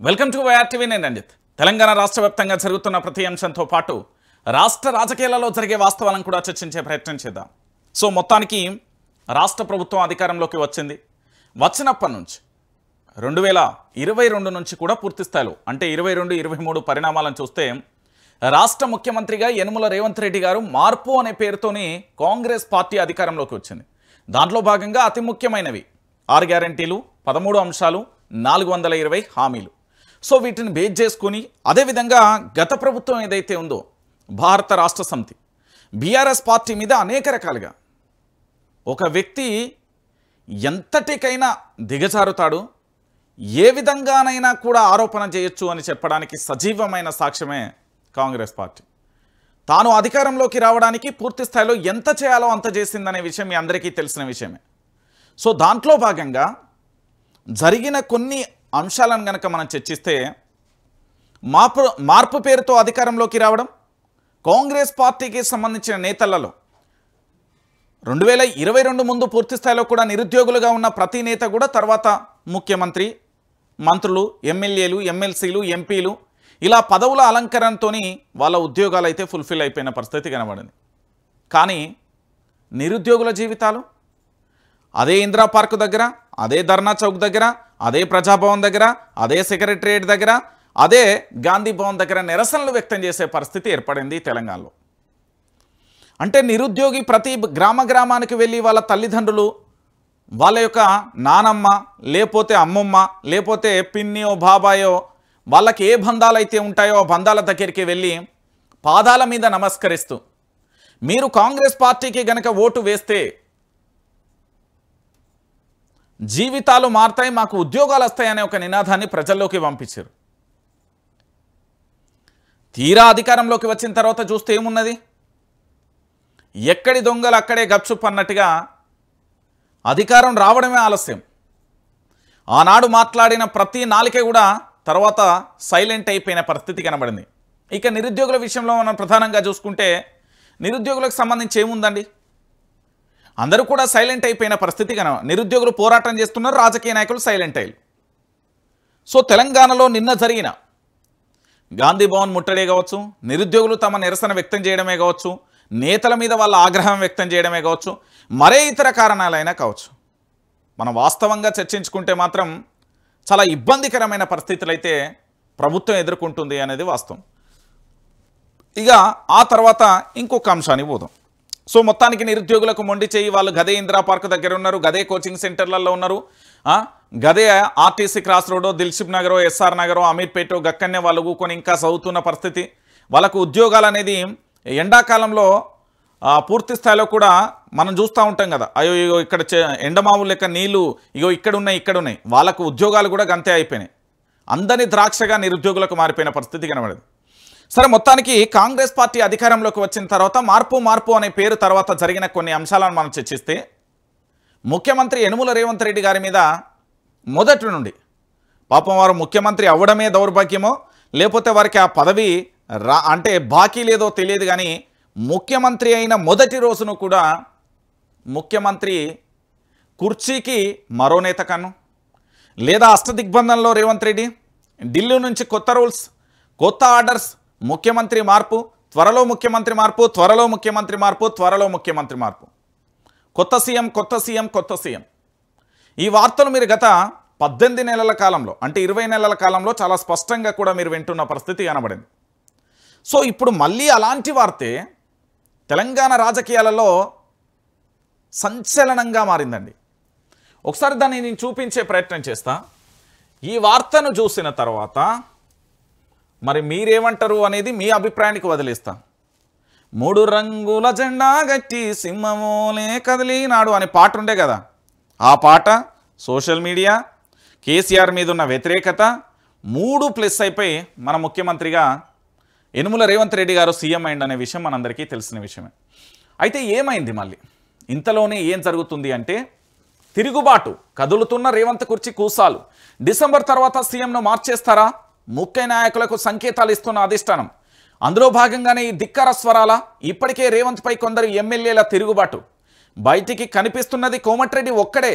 Welcome to YR TV. నేను రంజిత్. తెలంగాణ రాష్ట్ర వ్యాప్తంగా జరుగుతున్న ప్రతి అంశంతో పాటు రాష్ట్ర రాజకీయాలలో జరిగే వాస్తవాలను కూడా చర్చించే ప్రయత్నం చేద్దాం. సో మొత్తానికి రాష్ట్ర ప్రభుత్వం అధికారంలోకి వచ్చినప్పటి నుంచి 2022 నుంచి కూడా పూర్తి స్థాయిలో అంటే 22-23 పరిణామాలను చూస్తే రాష్ట్ర ముఖ్యమంత్రిగా యనుమల రేవంత్ రెడ్డి గారు మార్పు అనే పేరుతోని కాంగ్రెస్ పార్టీ అధికారంలోకి వచ్చింది. దాంట్లో భాగంగా అతి ముఖ్యమైనవి 6 గ్యారెంటీలు, 13 అంశాలు, 420 హామీలు. సో వీటిని బేస్ చేసుకుని అదేవిధంగా గత ప్రభుత్వం ఏదైతే ఉందో భారత రాష్ట్ర సమితి బీఆర్ఎస్ పార్టీ మీద అనేక రకాలుగా ఒక వ్యక్తి ఎంతటికైనా దిగజారుతాడు, ఏ విధంగానైనా కూడా ఆరోపణ చేయొచ్చు అని చెప్పడానికి సజీవమైన సాక్ష్యమే కాంగ్రెస్ పార్టీ. తాను అధికారంలోకి రావడానికి పూర్తి స్థాయిలో ఎంత చేయాలో అంత చేసిందనే విషయం మీ అందరికీ తెలిసిన విషయమే. సో దాంట్లో భాగంగా జరిగిన కొన్ని అంశాలను కనుక మనం చర్చిస్తే మార్పు పేరుతో అధికారంలోకి రావడం, కాంగ్రెస్ పార్టీకి సంబంధించిన నేతలలో 2022 ముందు పూర్తి స్థాయిలో కూడా నిరుద్యోగులుగా ఉన్న ప్రతి నేత కూడా తర్వాత ముఖ్యమంత్రి, మంత్రులు, ఎమ్మెల్యేలు, ఎమ్మెల్సీలు, ఎంపీలు ఇలా పదవుల అలంకరణతో వాళ్ళ ఉద్యోగాలు అయితే ఫుల్ఫిల్ అయిపోయిన పరిస్థితి కనబడింది. కానీ నిరుద్యోగుల జీవితాలు అదే ఇందిరా పార్క్ దగ్గర, అదే ధర్నా చౌక్ దగ్గర, అదే ప్రజాభవన్ దగ్గర, అదే సెక్రటరియట్ దగ్గర, అదే గాంధీ భవన్ దగ్గర నిరసనలు వ్యక్తం చేసే పరిస్థితి ఏర్పడింది తెలంగాణలో. అంటే నిరుద్యోగి ప్రతి గ్రామానికి వెళ్ళి వాళ్ళ తల్లిదండ్రులు, వాళ్ళ యొక్క నానమ్మ లేకపోతే అమ్మమ్మ లేకపోతే పిన్నియో బాబాయో వాళ్ళకి ఏ బంధాలు అయితే ఉంటాయో ఆ బంధాల దగ్గరికి వెళ్ళి పాదాల మీద నమస్కరిస్తూ మీరు కాంగ్రెస్ పార్టీకి గనక ఓటు వేస్తే జీవితాలు మారతాయి, మాకు ఉద్యోగాలు వస్తాయనే ఒక నినాదాన్ని ప్రజల్లోకి పంపించారు. తీరా అధికారంలోకి వచ్చిన తర్వాత చూస్తే ఏమున్నది, ఎక్కడి దొంగలు అక్కడే గప్చుప్ అన్నట్టుగా అధికారం రావడమే ఆలస్యం. ఆనాడు మాట్లాడిన ప్రతి నాలుకే కూడా తర్వాత సైలెంట్ అయిపోయిన పరిస్థితి కనబడింది. ఇక నిరుద్యోగుల విషయంలో మనం ప్రధానంగా చూసుకుంటే నిరుద్యోగులకు సంబంధించి ఏముందండి, అందరూ కూడా సైలెంట్ అయిపోయిన పరిస్థితి నిరుద్యోగులు పోరాటం చేస్తున్నారు, రాజకీయ నాయకులు సైలెంట్ అయ్యారు. సో తెలంగాణలో నిన్న జరిగిన గాంధీ భవన్ ముట్టడే కావచ్చు, నిరుద్యోగులు తమ నిరసన వ్యక్తం చేయడమే కావచ్చు, నేతల మీద వాళ్ళ ఆగ్రహం వ్యక్తం చేయడమే కావచ్చు, మరే ఇతర కారణాలైనా కావచ్చు, మనం వాస్తవంగా చర్చించుకుంటే మాత్రం చాలా ఇబ్బందికరమైన పరిస్థితులు అయితే ప్రభుత్వం ఎదుర్కొంటుంది అనేది వాస్తవం. ఇక ఆ తర్వాత ఇంకొక అంశానికి పోదాం. సో మొత్తానికి నిరుద్యోగులకు మొండి చేయి వాళ్ళు గదే ఇందిరా పార్క్ దగ్గర ఉన్నారు, గదే కోచింగ్ సెంటర్లలో ఉన్నారు, గదే ఆర్టీసీ క్రాస్ రోడో, దిల్సుఖ్ నగరో, ఎస్ఆర్ నగరో, అమీర్పేటో గక్కనే వాళ్ళు కూకొని ఇంకా చదువుతున్న పరిస్థితి. వాళ్ళకు ఉద్యోగాలు అనేది ఎండాకాలంలో పూర్తి స్థాయిలో కూడా మనం చూస్తూ ఉంటాం కదా, అయ్యో ఇగో ఇక్కడ ఎండమావులు లెక్క నీళ్ళు ఇగో ఇక్కడ ఉన్నాయి, వాళ్ళకు ఉద్యోగాలు కూడా గంతే అయిపోయినాయి. అందరి ద్రాక్షగా నిరుద్యోగులకు మారిపోయిన పరిస్థితి కనబడదు. సరే మొత్తానికి కాంగ్రెస్ పార్టీ అధికారంలోకి వచ్చిన తర్వాత మార్పు అనే పేరు తర్వాత జరిగిన కొన్ని అంశాలను మనం చర్చిస్తే ముఖ్యమంత్రి యనుమల రేవంత్ రెడ్డి గారి మీద మొదటి నుండి పాపం వారు ముఖ్యమంత్రి అవ్వడమే దౌర్భాగ్యమో లేకపోతే వారికి ఆ పదవి అంటే బాకీ లేదో తెలియదు, కానీ ముఖ్యమంత్రి అయిన మొదటి రోజును కూడా ముఖ్యమంత్రి కుర్చీకి మరో నేత కన్ను, లేదా అష్టదిగ్బంధంలో రేవంత్ రెడ్డి, ఢిల్లీ నుంచి కొత్త రూల్స్, కొత్త ఆర్డర్స్, ముఖ్యమంత్రి మార్పు, త్వరలో ముఖ్యమంత్రి మార్పు, త్వరలో ముఖ్యమంత్రి మార్పు, త్వరలో ముఖ్యమంత్రి మార్పు, కొత్త సీఎం. ఈ వార్తలు మీరు గత 18 నెలల కాలంలో అంటే 20 నెలల కాలంలో చాలా స్పష్టంగా కూడా మీరు వింటున్న పరిస్థితి కనబడింది. సో ఇప్పుడు మళ్ళీ అలాంటి వార్తే తెలంగాణ రాజకీయాలలో సంచలనంగా మారిందండి. ఒకసారి దాన్ని నేను చూపించే ప్రయత్నం చేస్తా. ఈ వార్తను చూసిన తర్వాత మరి మీరేమంటారు అనేది మీ అభిప్రాయానికి వదిలేస్తా. 3 రంగుల జెండా గట్టి సింహమోలే కదిలినాడు అనే పాట ఉండే కదా, ఆ పాట, సోషల్ మీడియా, కేసీఆర్ మీద ఉన్న వ్యతిరేకత 3+ అయిపోయి మన ముఖ్యమంత్రిగా యనుమల రేవంత్ రెడ్డి గారు సీఎం అయిందనే విషయం మనందరికీ తెలిసిన విషయమే. అయితే ఏమైంది మళ్ళీ ఇంతలోనే ఏం జరుగుతుంది అంటే తిరుగుబాటు, కదులుతున్న రేవంత్ కుర్చీ కూసాలు, డిసెంబర్ తర్వాత సీఎంను మార్చేస్తారా, ముఖ్య నాయకులకు సంకేతాలు ఇస్తున్న అధిష్టానం. అందులో భాగంగానే ఈ ధిక్కార స్వరాల ఇప్పటికే రేవంత్ పై కొందరు ఎమ్మెల్యేల తిరుగుబాటు. బయటికి కనిపిస్తున్నది కోమటిరెడ్డి ఒక్కడే,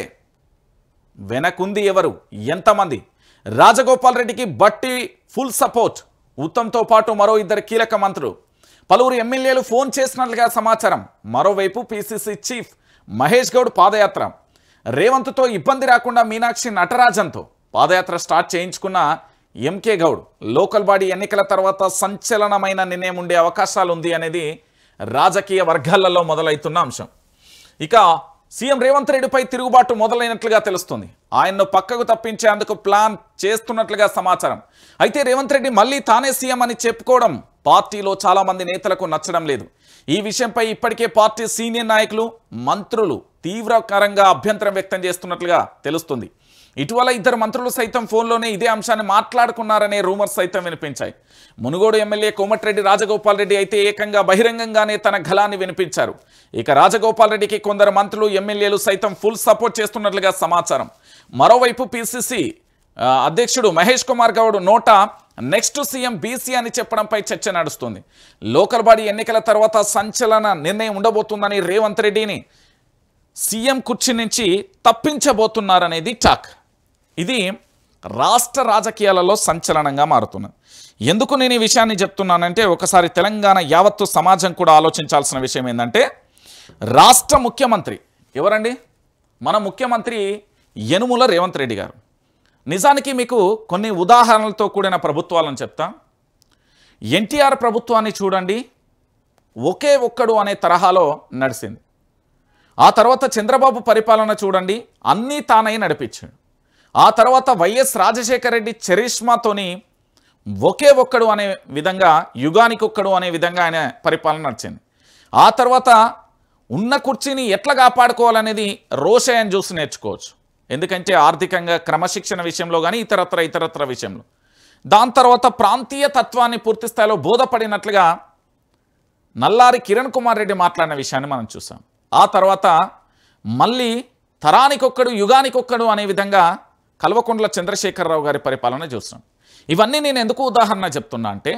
వెనకుంది ఎవరు, ఎంతమంది? రాజగోపాల్ రెడ్డికి బట్టి ఫుల్ సపోర్ట్. ఉత్తమ్తో పాటు మరో 2 కీలక మంత్రులు, పలువురు ఎమ్మెల్యేలు ఫోన్ చేసినట్లుగా సమాచారం. మరోవైపు పిసిసి చీఫ్ మహేష్ గౌడ్ పాదయాత్ర. రేవంత్తో ఇబ్బంది రాకుండా మీనాక్షి నటరాజన్తో పాదయాత్ర స్టార్ట్ చేయించుకున్న ఎంకే గౌడ్. లోకల్ బాడీ ఎన్నికల తర్వాత సంచలనమైన నిర్ణయం ఉండే అవకాశాలు ఉంది అనేది రాజకీయ వర్గాలలో మొదలవుతున్న అంశం. ఇక సీఎం రేవంత్ రెడ్డిపై తిరుగుబాటు మొదలైనట్లుగా తెలుస్తుంది. ఆయన్ను పక్కకు తప్పించేందుకు ప్లాన్ చేస్తున్నట్లుగా సమాచారం. అయితే రేవంత్ రెడ్డి మళ్ళీ తానే సీఎం అని చెప్పుకోవడం పార్టీలో చాలా మంది నేతలకు నచ్చడం లేదు. ఈ విషయంపై ఇప్పటికే పార్టీ సీనియర్ నాయకులు, మంత్రులు తీవ్రకరంగా అభ్యంతరం వ్యక్తం చేస్తున్నట్లుగా తెలుస్తుంది. ఇటీవల 2 మంత్రులు సైతం ఫోన్లోనే ఇదే అంశాన్ని మాట్లాడుకున్నారనే రూమర్స్ సైతం వినిపించాయి. మునుగోడు ఎమ్మెల్యే కోమటిరెడ్డి రాజగోపాల్ రెడ్డి అయితే ఏకంగా బహిరంగంగానే తన గళాన్ని వినిపించారు. ఇక రాజగోపాల్ రెడ్డికి కొందరు మంత్రులు, ఎమ్మెల్యేలు సైతం ఫుల్ సపోర్ట్ చేస్తున్నట్లుగా సమాచారం. మరోవైపు పిసిసి అధ్యక్షుడు మహేష్ కుమార్ గౌడ్ నోట నెక్స్ట్ సీఎం బీసీ అని చెప్పడంపై చర్చ నడుస్తుంది. లోకల్ బాడీ ఎన్నికల తర్వాత సంచలన నిర్ణయం ఉండబోతుందని రేవంత్ రెడ్డిని సీఎం కుర్చీ నుంచి తప్పించబోతున్నారనేది టాక్. ఇది రాష్ట్ర రాజకీయాలలో సంచలనంగా మారుతున్నది. ఎందుకు నేను ఈ విషయాన్ని చెప్తున్నానంటే, ఒకసారి తెలంగాణ యావత్తు సమాజం కూడా ఆలోచించాల్సిన విషయం ఏంటంటే, రాష్ట్ర ముఖ్యమంత్రి ఎవరండి? మన ముఖ్యమంత్రి యనుమల రేవంత్ రెడ్డి గారు. నిజానికి మీకు కొన్ని ఉదాహరణలతో కూడిన ప్రభుత్వాలను చెప్తా. ఎన్టీఆర్ ప్రభుత్వాన్ని చూడండి, ఒకే ఒక్కడు అనే తరహాలో నడిచింది. ఆ తర్వాత చంద్రబాబు పరిపాలన చూడండి, అన్నీ తానై నడిపించాడు. ఆ తర్వాత వైఎస్ రాజశేఖర రెడ్డి చరిష్మాతోని ఒకే ఒక్కడు అనే విధంగా, యుగానికొక్కడు అనే విధంగా ఆయన పరిపాలన నడిచింది. ఆ తర్వాత ఉన్న కుర్చీని ఎట్లా కాపాడుకోవాలనేది రోషయ్యని చూసి నేర్చుకోవచ్చు. ఎందుకంటే ఆర్థికంగా, క్రమశిక్షణ విషయంలో కానీ ఇతరత్ర విషయంలో. దాని తర్వాత ప్రాంతీయ తత్వాన్ని పూర్తి స్థాయిలో బోధపడినట్లుగా నల్లారి కిరణ్ కుమార్ రెడ్డి మాట్లాడిన విషయాన్ని మనం చూసాం. ఆ తర్వాత మళ్ళీ తరానికొక్కడు, యుగానికొక్కడు అనే విధంగా కల్వకుంట్ల చంద్రశేఖరరావు గారి పరిపాలన చూస్తాం. ఇవన్నీ నేను ఎందుకు ఉదాహరణ చెప్తున్నా అంటే,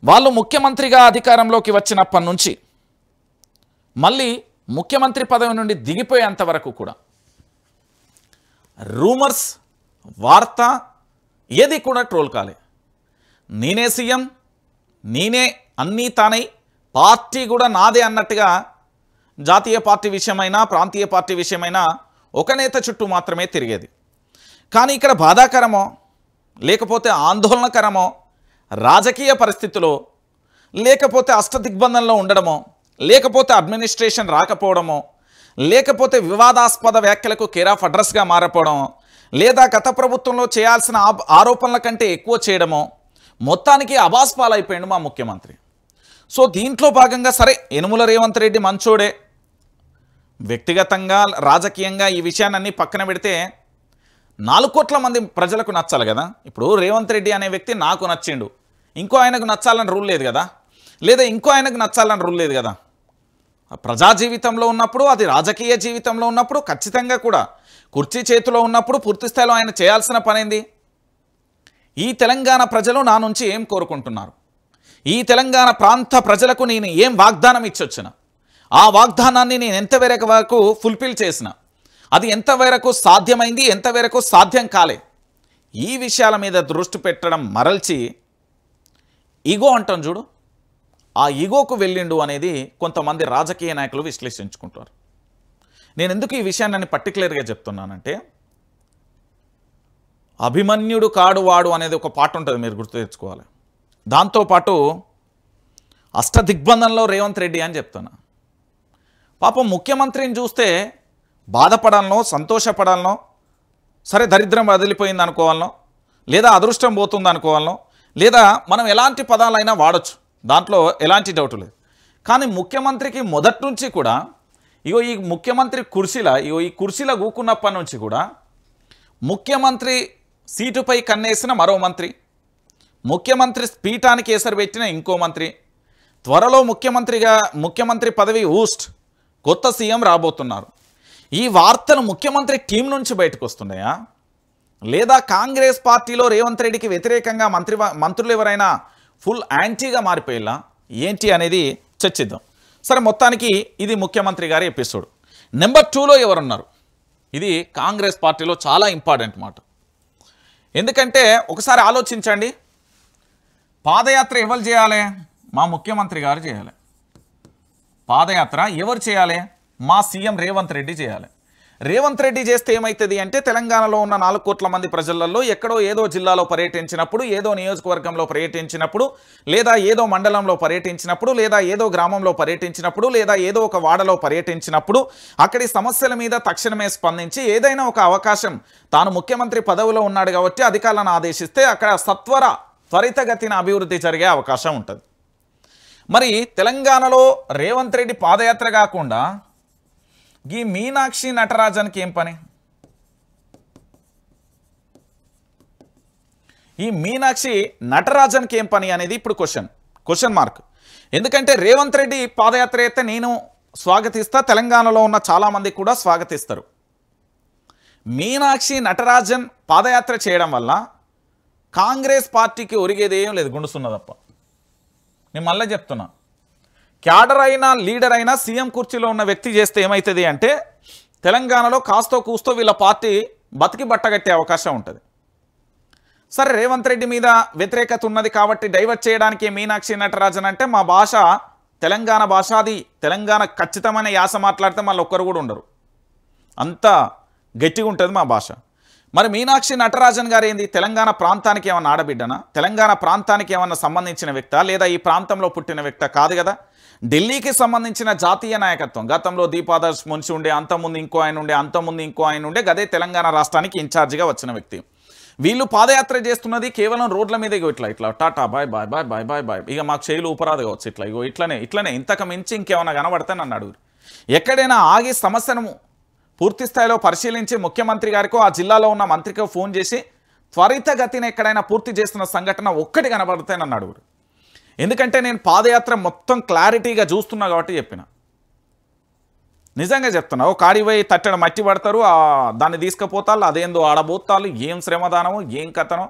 వాళ్ళు ముఖ్యమంత్రిగా అధికారంలోకి వచ్చినప్పటి నుంచి మళ్ళీ ముఖ్యమంత్రి పదవి నుండి దిగిపోయేంత వరకు కూడా రూమర్స్, వార్త ఏది కూడా ట్రోల్ కాలే. నేనే సీఎం, నేనే అన్నీ తానై, పార్టీ కూడా నాదే అన్నట్టుగా జాతీయ పార్టీ విషయమైనా, ప్రాంతీయ పార్టీ విషయమైనా ఒక నేత చుట్టూ మాత్రమే తిరిగేది. కానీ ఇక్కడ బాధాకరమో లేకపోతే ఆందోళనకరమో రాజకీయ పరిస్థితిలో, లేకపోతే అష్టదిగ్బంధంలో ఉండడమో, లేకపోతే అడ్మినిస్ట్రేషన్ రాకపోవడమో, లేకపోతే వివాదాస్పద వ్యాఖ్యలకు కేర్ ఆఫ్ అడ్రస్గా మారపోవడమో, లేదా గత ప్రభుత్వంలో చేయాల్సిన ఆరోపణల కంటే ఎక్కువ చేయడమో, మొత్తానికి అబాస్పాలైపోయాడు మా ముఖ్యమంత్రి. సో దీంట్లో భాగంగా సరే, యనుమల రేవంత్ రెడ్డి మంచోడే, వ్యక్తిగతంగా రాజకీయంగా ఈ విషయాన్ని పక్కన పెడితే 4 కోట్ల మంది ప్రజలకు నచ్చాలి కదా. ఇప్పుడు రేవంత్ రెడ్డి అనే వ్యక్తి నాకు నచ్చిండు, ఇంకో ఆయనకు నచ్చాలని రూల్ లేదు కదా, లేదా ఇంకో ఆయనకు నచ్చాలని రూల్ లేదు కదా. ప్రజా జీవితంలో ఉన్నప్పుడు, అది రాజకీయ జీవితంలో ఉన్నప్పుడు ఖచ్చితంగా కూడా కుర్చీ చేతిలో ఉన్నప్పుడు పూర్తి స్థాయిలో ఆయన చేయాల్సిన పనేంది? ఈ తెలంగాణ ప్రజలు నా నుంచి ఏం కోరుకుంటున్నారు, ఈ తెలంగాణ ప్రాంత ప్రజలకు నేను ఏం వాగ్దానం ఇచ్చొచ్చిన, ఆ వాగ్దానాన్ని నేను ఎంతవరకు వరకు ఫుల్ఫిల్ చేసిన, అది ఎంతవరకు సాధ్యమైంది, ఎంతవరకు సాధ్యం కాలే, ఈ విషయాల మీద దృష్టి పెట్టడం మరల్చి ఈగో అంటాం చూడు, ఆ ఈగోకు వెళ్ళిండు అనేది కొంతమంది రాజకీయ నాయకులు విశ్లేషించుకుంటారు. నేను ఎందుకు ఈ విషయాన్ని పర్టికులర్గా చెప్తున్నానంటే, అభిమన్యుడు కాడు వాడు అనేది ఒక పాట ఉంటుంది, మీరు గుర్తు తెచ్చుకోవాలి. దాంతోపాటు అష్టదిగ్బంధంలో రేవంత్ రెడ్డి అని చెప్తున్నా. పాపం ముఖ్యమంత్రిని చూస్తే బాధపడాలనో, సంతోషపడాలనో, సరే దరిద్రం వదిలిపోయింది అనుకోవాలనో, లేదా అదృష్టం పోతుంది అనుకోవాలనో, లేదా మనం ఎలాంటి పదాలైనా వాడచ్చు, దాంట్లో ఎలాంటి డౌట్ లేదు. కానీ ముఖ్యమంత్రికి మొదటి నుంచి కూడా ఈ ముఖ్యమంత్రి కుర్చీల ఈ కుర్చీల కూకున్నప్పటి నుంచి కూడా ముఖ్యమంత్రి సీటుపై కన్నేసిన మరో మంత్రి, ముఖ్యమంత్రి పీఠానికి ఎసరు పెట్టిన ఇంకో మంత్రి, త్వరలో ముఖ్యమంత్రి పదవి ఊస్ట్, కొత్త సీఎం రాబోతున్నారు. ఈ వార్తలు ముఖ్యమంత్రి టీం నుంచి బయటకు వస్తున్నాయా, లేదా కాంగ్రెస్ పార్టీలో రేవంత్ రెడ్డికి వ్యతిరేకంగా మంత్రులు ఎవరైనా ఫుల్ యాంటీగా మారిపోయేలా ఏంటి అనేది చర్చిద్దాం. సరే, మొత్తానికి ఇది ముఖ్యమంత్రి గారి ఎపిసోడ్. నెంబర్ 2లో ఎవరున్నారు? ఇది కాంగ్రెస్ పార్టీలో చాలా ఇంపార్టెంట్ మాట. ఎందుకంటే ఒకసారి ఆలోచించండి, పాదయాత్ర ఎవరు చేయాలి? మా ముఖ్యమంత్రి గారు చేయాలి. పాదయాత్ర ఎవరు చేయాలి? మా సీఎం రేవంత్ రెడ్డి చేయాలి. రేవంత్ రెడ్డి చేస్తే ఏమవుతుంది అంటే తెలంగాణలో ఉన్న 4 కోట్ల మంది ప్రజలలో ఎక్కడో ఏదో జిల్లాలో పర్యటించినప్పుడు, ఏదో నియోజకవర్గంలో పర్యటించినప్పుడు, లేదా ఏదో మండలంలో పర్యటించినప్పుడు, లేదా ఏదో గ్రామంలో పర్యటించినప్పుడు, లేదా ఏదో ఒక వాడలో పర్యటించినప్పుడు అక్కడి సమస్యల మీద తక్షణమే స్పందించి ఏదైనా ఒక అవకాశం, తాను ముఖ్యమంత్రి పదవిలో ఉన్నాడు కాబట్టి అధికారులను ఆదేశిస్తే అక్కడ త్వరితగతిన అభివృద్ధి జరిగే అవకాశం ఉంటుంది. మరి తెలంగాణలో రేవంత్ రెడ్డి పాదయాత్ర కాకుండా ఈ మీనాక్షి నటరాజన్కి ఏం పని? ఈ మీనాక్షి నటరాజన్కి ఏం పని అనేది ఇప్పుడు క్వశ్చన్ మార్క్. ఎందుకంటే రేవంత్ రెడ్డి పాదయాత్ర అయితే నేను స్వాగతిస్తా, తెలంగాణలో ఉన్న చాలామంది కూడా స్వాగతిస్తారు. మీనాక్షి నటరాజన్ పాదయాత్ర చేయడం వల్ల కాంగ్రెస్ పార్టీకి ఒరిగేదేం లేదు, గుండుసున్నదప్ప. నేను మళ్ళీ చెప్తున్నా, క్యాడర్ అయినా లీడర్ అయినా సీఎం కుర్చీలో ఉన్న వ్యక్తి చేస్తే ఏమవుతుంది అంటే తెలంగాణలో కాస్తో కూస్తో వీళ్ళ పార్టీ బతికి బట్టగట్టే అవకాశం ఉంటుంది. సరే, రేవంత్ రెడ్డి మీద వ్యతిరేకత ఉన్నది కాబట్టి డైవర్ట్ చేయడానికి మీనాక్షి నటరాజన్ అంటే మా భాష తెలంగాణ భాష, అది తెలంగాణ ఖచ్చితమైన యాస మాట్లాడితే మళ్ళీ ఒక్కరు కూడా ఉండరు, అంత గట్టిగా ఉంటుంది మా భాష. మరి మీనాక్షి నటరాజన్ గారు ఏంది? తెలంగాణ ప్రాంతానికి ఏమన్నా ఆడబిడ్డనా? తెలంగాణ ప్రాంతానికి ఏమన్నా సంబంధించిన వ్యక్తా? లేదా ఈ ప్రాంతంలో పుట్టిన వ్యక్తా? కాదు కదా. ఢిల్లీకి సంబంధించిన జాతీయ నాయకత్వం, గతంలో దీపాదర్శ్ మున్షి ఉండే, అంతకుముందు ఇంకో ఆయన ఉండే, అంతకుముందు ఇంకో ఆయన ఉండే, గదే తెలంగాణ రాష్ట్రానికి ఇన్ఛార్జిగా వచ్చిన వ్యక్తి. వీళ్ళు పాదయాత్ర చేస్తున్నది కేవలం రోడ్ల మీద ఇట్లా tata bye bye bye bye bye bye, ఇక మాకు చేయలు ఊపరాదు కావచ్చు, ఇట్లనే ఇంతకు మించి ఇంకేమైనా కనబడితే నన్ను అడుగురు. ఎక్కడైనా ఆగి సమస్యను పూర్తి స్థాయిలో పరిశీలించి ముఖ్యమంత్రి గారికో ఆ జిల్లాలో ఉన్న మంత్రికో ఫోన్ చేసి త్వరితగతిన ఎక్కడైనా పూర్తి చేస్తున్న సంఘటన ఒక్కటి కనబడితే నన్ను అడుగురు. ఎందుకంటే నేను పాదయాత్ర మొత్తం క్లారిటీగా చూస్తున్నా కాబట్టి చెప్పిన, నిజంగా చెప్తున్నా. ఓ కాడిపోయి తట్టడ మట్టి పడతారు, దాన్ని తీసుకుపోతారు, అదేందో ఆడబోతారు, ఏం శ్రమదానమో ఏం కథనో.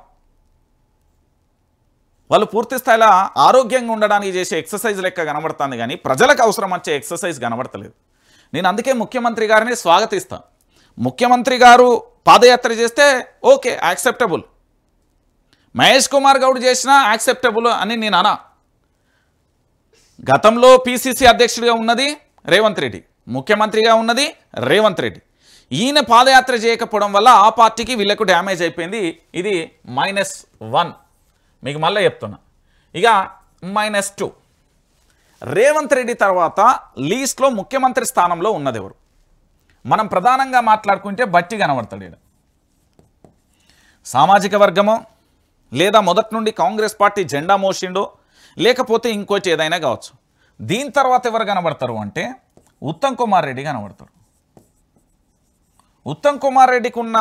వాళ్ళు పూర్తి స్థాయిలో ఆరోగ్యంగా ఉండడానికి చేసే ఎక్సర్సైజ్ లెక్క కనబడుతుంది, కానీ ప్రజలకు అవసరం వచ్చే ఎక్సర్సైజ్ కనబడతలేదు. నేను అందుకే ముఖ్యమంత్రి గారిని స్వాగతిస్తా. ముఖ్యమంత్రి గారు పాదయాత్ర చేస్తే ఓకే, యాక్సెప్టబుల్. మహేష్ కుమార్ గౌడ్ చేసినా యాక్సెప్టబుల్ అని నేను అనా. గతంలో పిసిసి అధ్యక్షుడిగా ఉన్నది రేవంత్ రెడ్డి, ముఖ్యమంత్రిగా ఉన్నది రేవంత్ రెడ్డి. ఈయన పాదయాత్ర చేయకపోవడం వల్ల ఆ పార్టీకి వీళ్ళకు డ్యామేజ్ అయిపోయింది. ఇది -1. మీకు మళ్ళీ చెప్తున్నా. ఇక -2. రేవంత్ రెడ్డి తర్వాత లీస్ట్లో ముఖ్యమంత్రి స్థానంలో ఉన్నది ఎవరు? మనం ప్రధానంగా మాట్లాడుకుంటే బట్టి కనబడతాడు ఈడ. సామాజిక వర్గమో, లేదా మొదటి నుండి కాంగ్రెస్ పార్టీ జెండా మోసిండో, లేకపోతే ఇంకోటి ఏదైనా కావచ్చు. దీని తర్వాత ఎవరు కనబడతారు అంటే ఉత్తమ్ కుమార్ రెడ్డి కనబడతారు. ఉత్తమ్ కుమార్ రెడ్డికి ఉన్న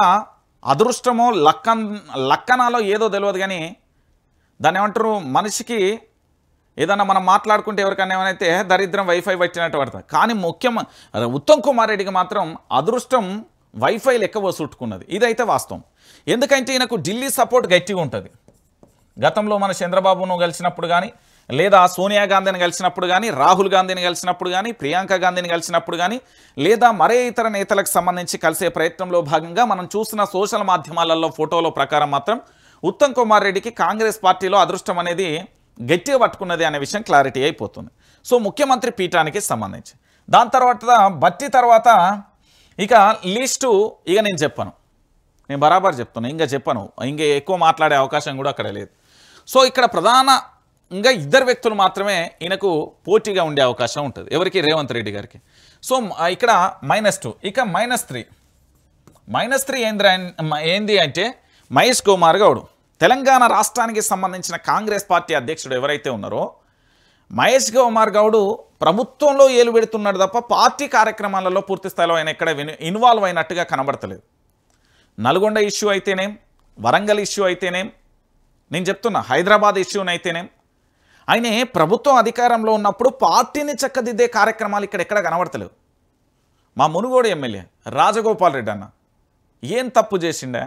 అదృష్టమో లక్కనాలో ఏదో తెలియదు, కానీ దాన్ని ఏమంటారు, మనిషికి ఏదన్నా మనం మాట్లాడుకుంటే ఎవరికైనా ఏమైతే దరిద్రం వైఫై వచ్చినట్టు పడుతుంది. కానీ ఉత్తమ్ కుమార్ రెడ్డికి మాత్రం అదృష్టం వైఫై లెక్క వసుట్టుకున్నది. ఇదైతే వాస్తవం. ఎందుకంటే ఈయనకు ఢిల్లీ సపోర్ట్ గట్టిగా ఉంటుంది. గతంలో మన చంద్రబాబును కలిసినప్పుడు కానీ, లేదా సోనియా గాంధీని కలిసినప్పుడు కానీ, రాహుల్ గాంధీని కలిసినప్పుడు కానీ, ప్రియాంక గాంధీని కలిసినప్పుడు కానీ, లేదా మరే ఇతర నేతలకు సంబంధించి కలిసే ప్రయత్నంలో భాగంగా మనం చూసిన సోషల్ మాధ్యమాలలో ఫోటోల ప్రకారం మాత్రం ఉత్తమ్ కుమార్ రెడ్డికి కాంగ్రెస్ పార్టీలో అదృష్టం అనేది గట్టిగా పట్టుకున్నది అనే విషయం క్లారిటీ అయిపోతుంది. సో ముఖ్యమంత్రి పీఠానికి సంబంధించి దాని తర్వాత బట్టి తర్వాత ఇక లిస్టు ఇక నేను చెప్పను, నేను బరాబర్ చెప్తున్నాను, ఇంకా చెప్పను, ఇంకా ఎక్కువ మాట్లాడే అవకాశం కూడా అక్కడ లేదు. సో ఇక్కడ ప్రధానంగా 2 వ్యక్తులు మాత్రమే ఈయనకు పోటీగా ఉండే అవకాశం ఉంటుంది. ఎవరికి? రేవంత్ రెడ్డి గారికి. సో ఇక్కడ -2. ఇక -3 ఏంది అంటే మహేష్ కుమార్ గౌడ్. తెలంగాణ రాష్ట్రానికి సంబంధించిన కాంగ్రెస్ పార్టీ అధ్యక్షుడు ఎవరైతే ఉన్నారో మహేష్ కుమార్ గౌడ్ ప్రభుత్వంలో ఏలు పెడుతున్నాడు తప్ప పార్టీ కార్యక్రమాలలో పూర్తి స్థాయిలో ఆయన ఎక్కడ ఇన్వాల్వ్ అయినట్టుగా కనబడతలేదు. నల్గొండ ఇష్యూ అయితేనేం, వరంగల్ ఇష్యూ అయితేనేం, నేను చెప్తున్నా హైదరాబాద్ ఇష్యూనైతేనేం, ఆయన ప్రభుత్వం అధికారంలో ఉన్నప్పుడు పార్టీని చక్కదిద్దే కార్యక్రమాలు ఇక్కడ ఎక్కడ కనబడతలేవు. మా మునుగోడు ఎమ్మెల్యే రాజగోపాల్ రెడ్డి అన్న ఏం తప్పు చేసిండే?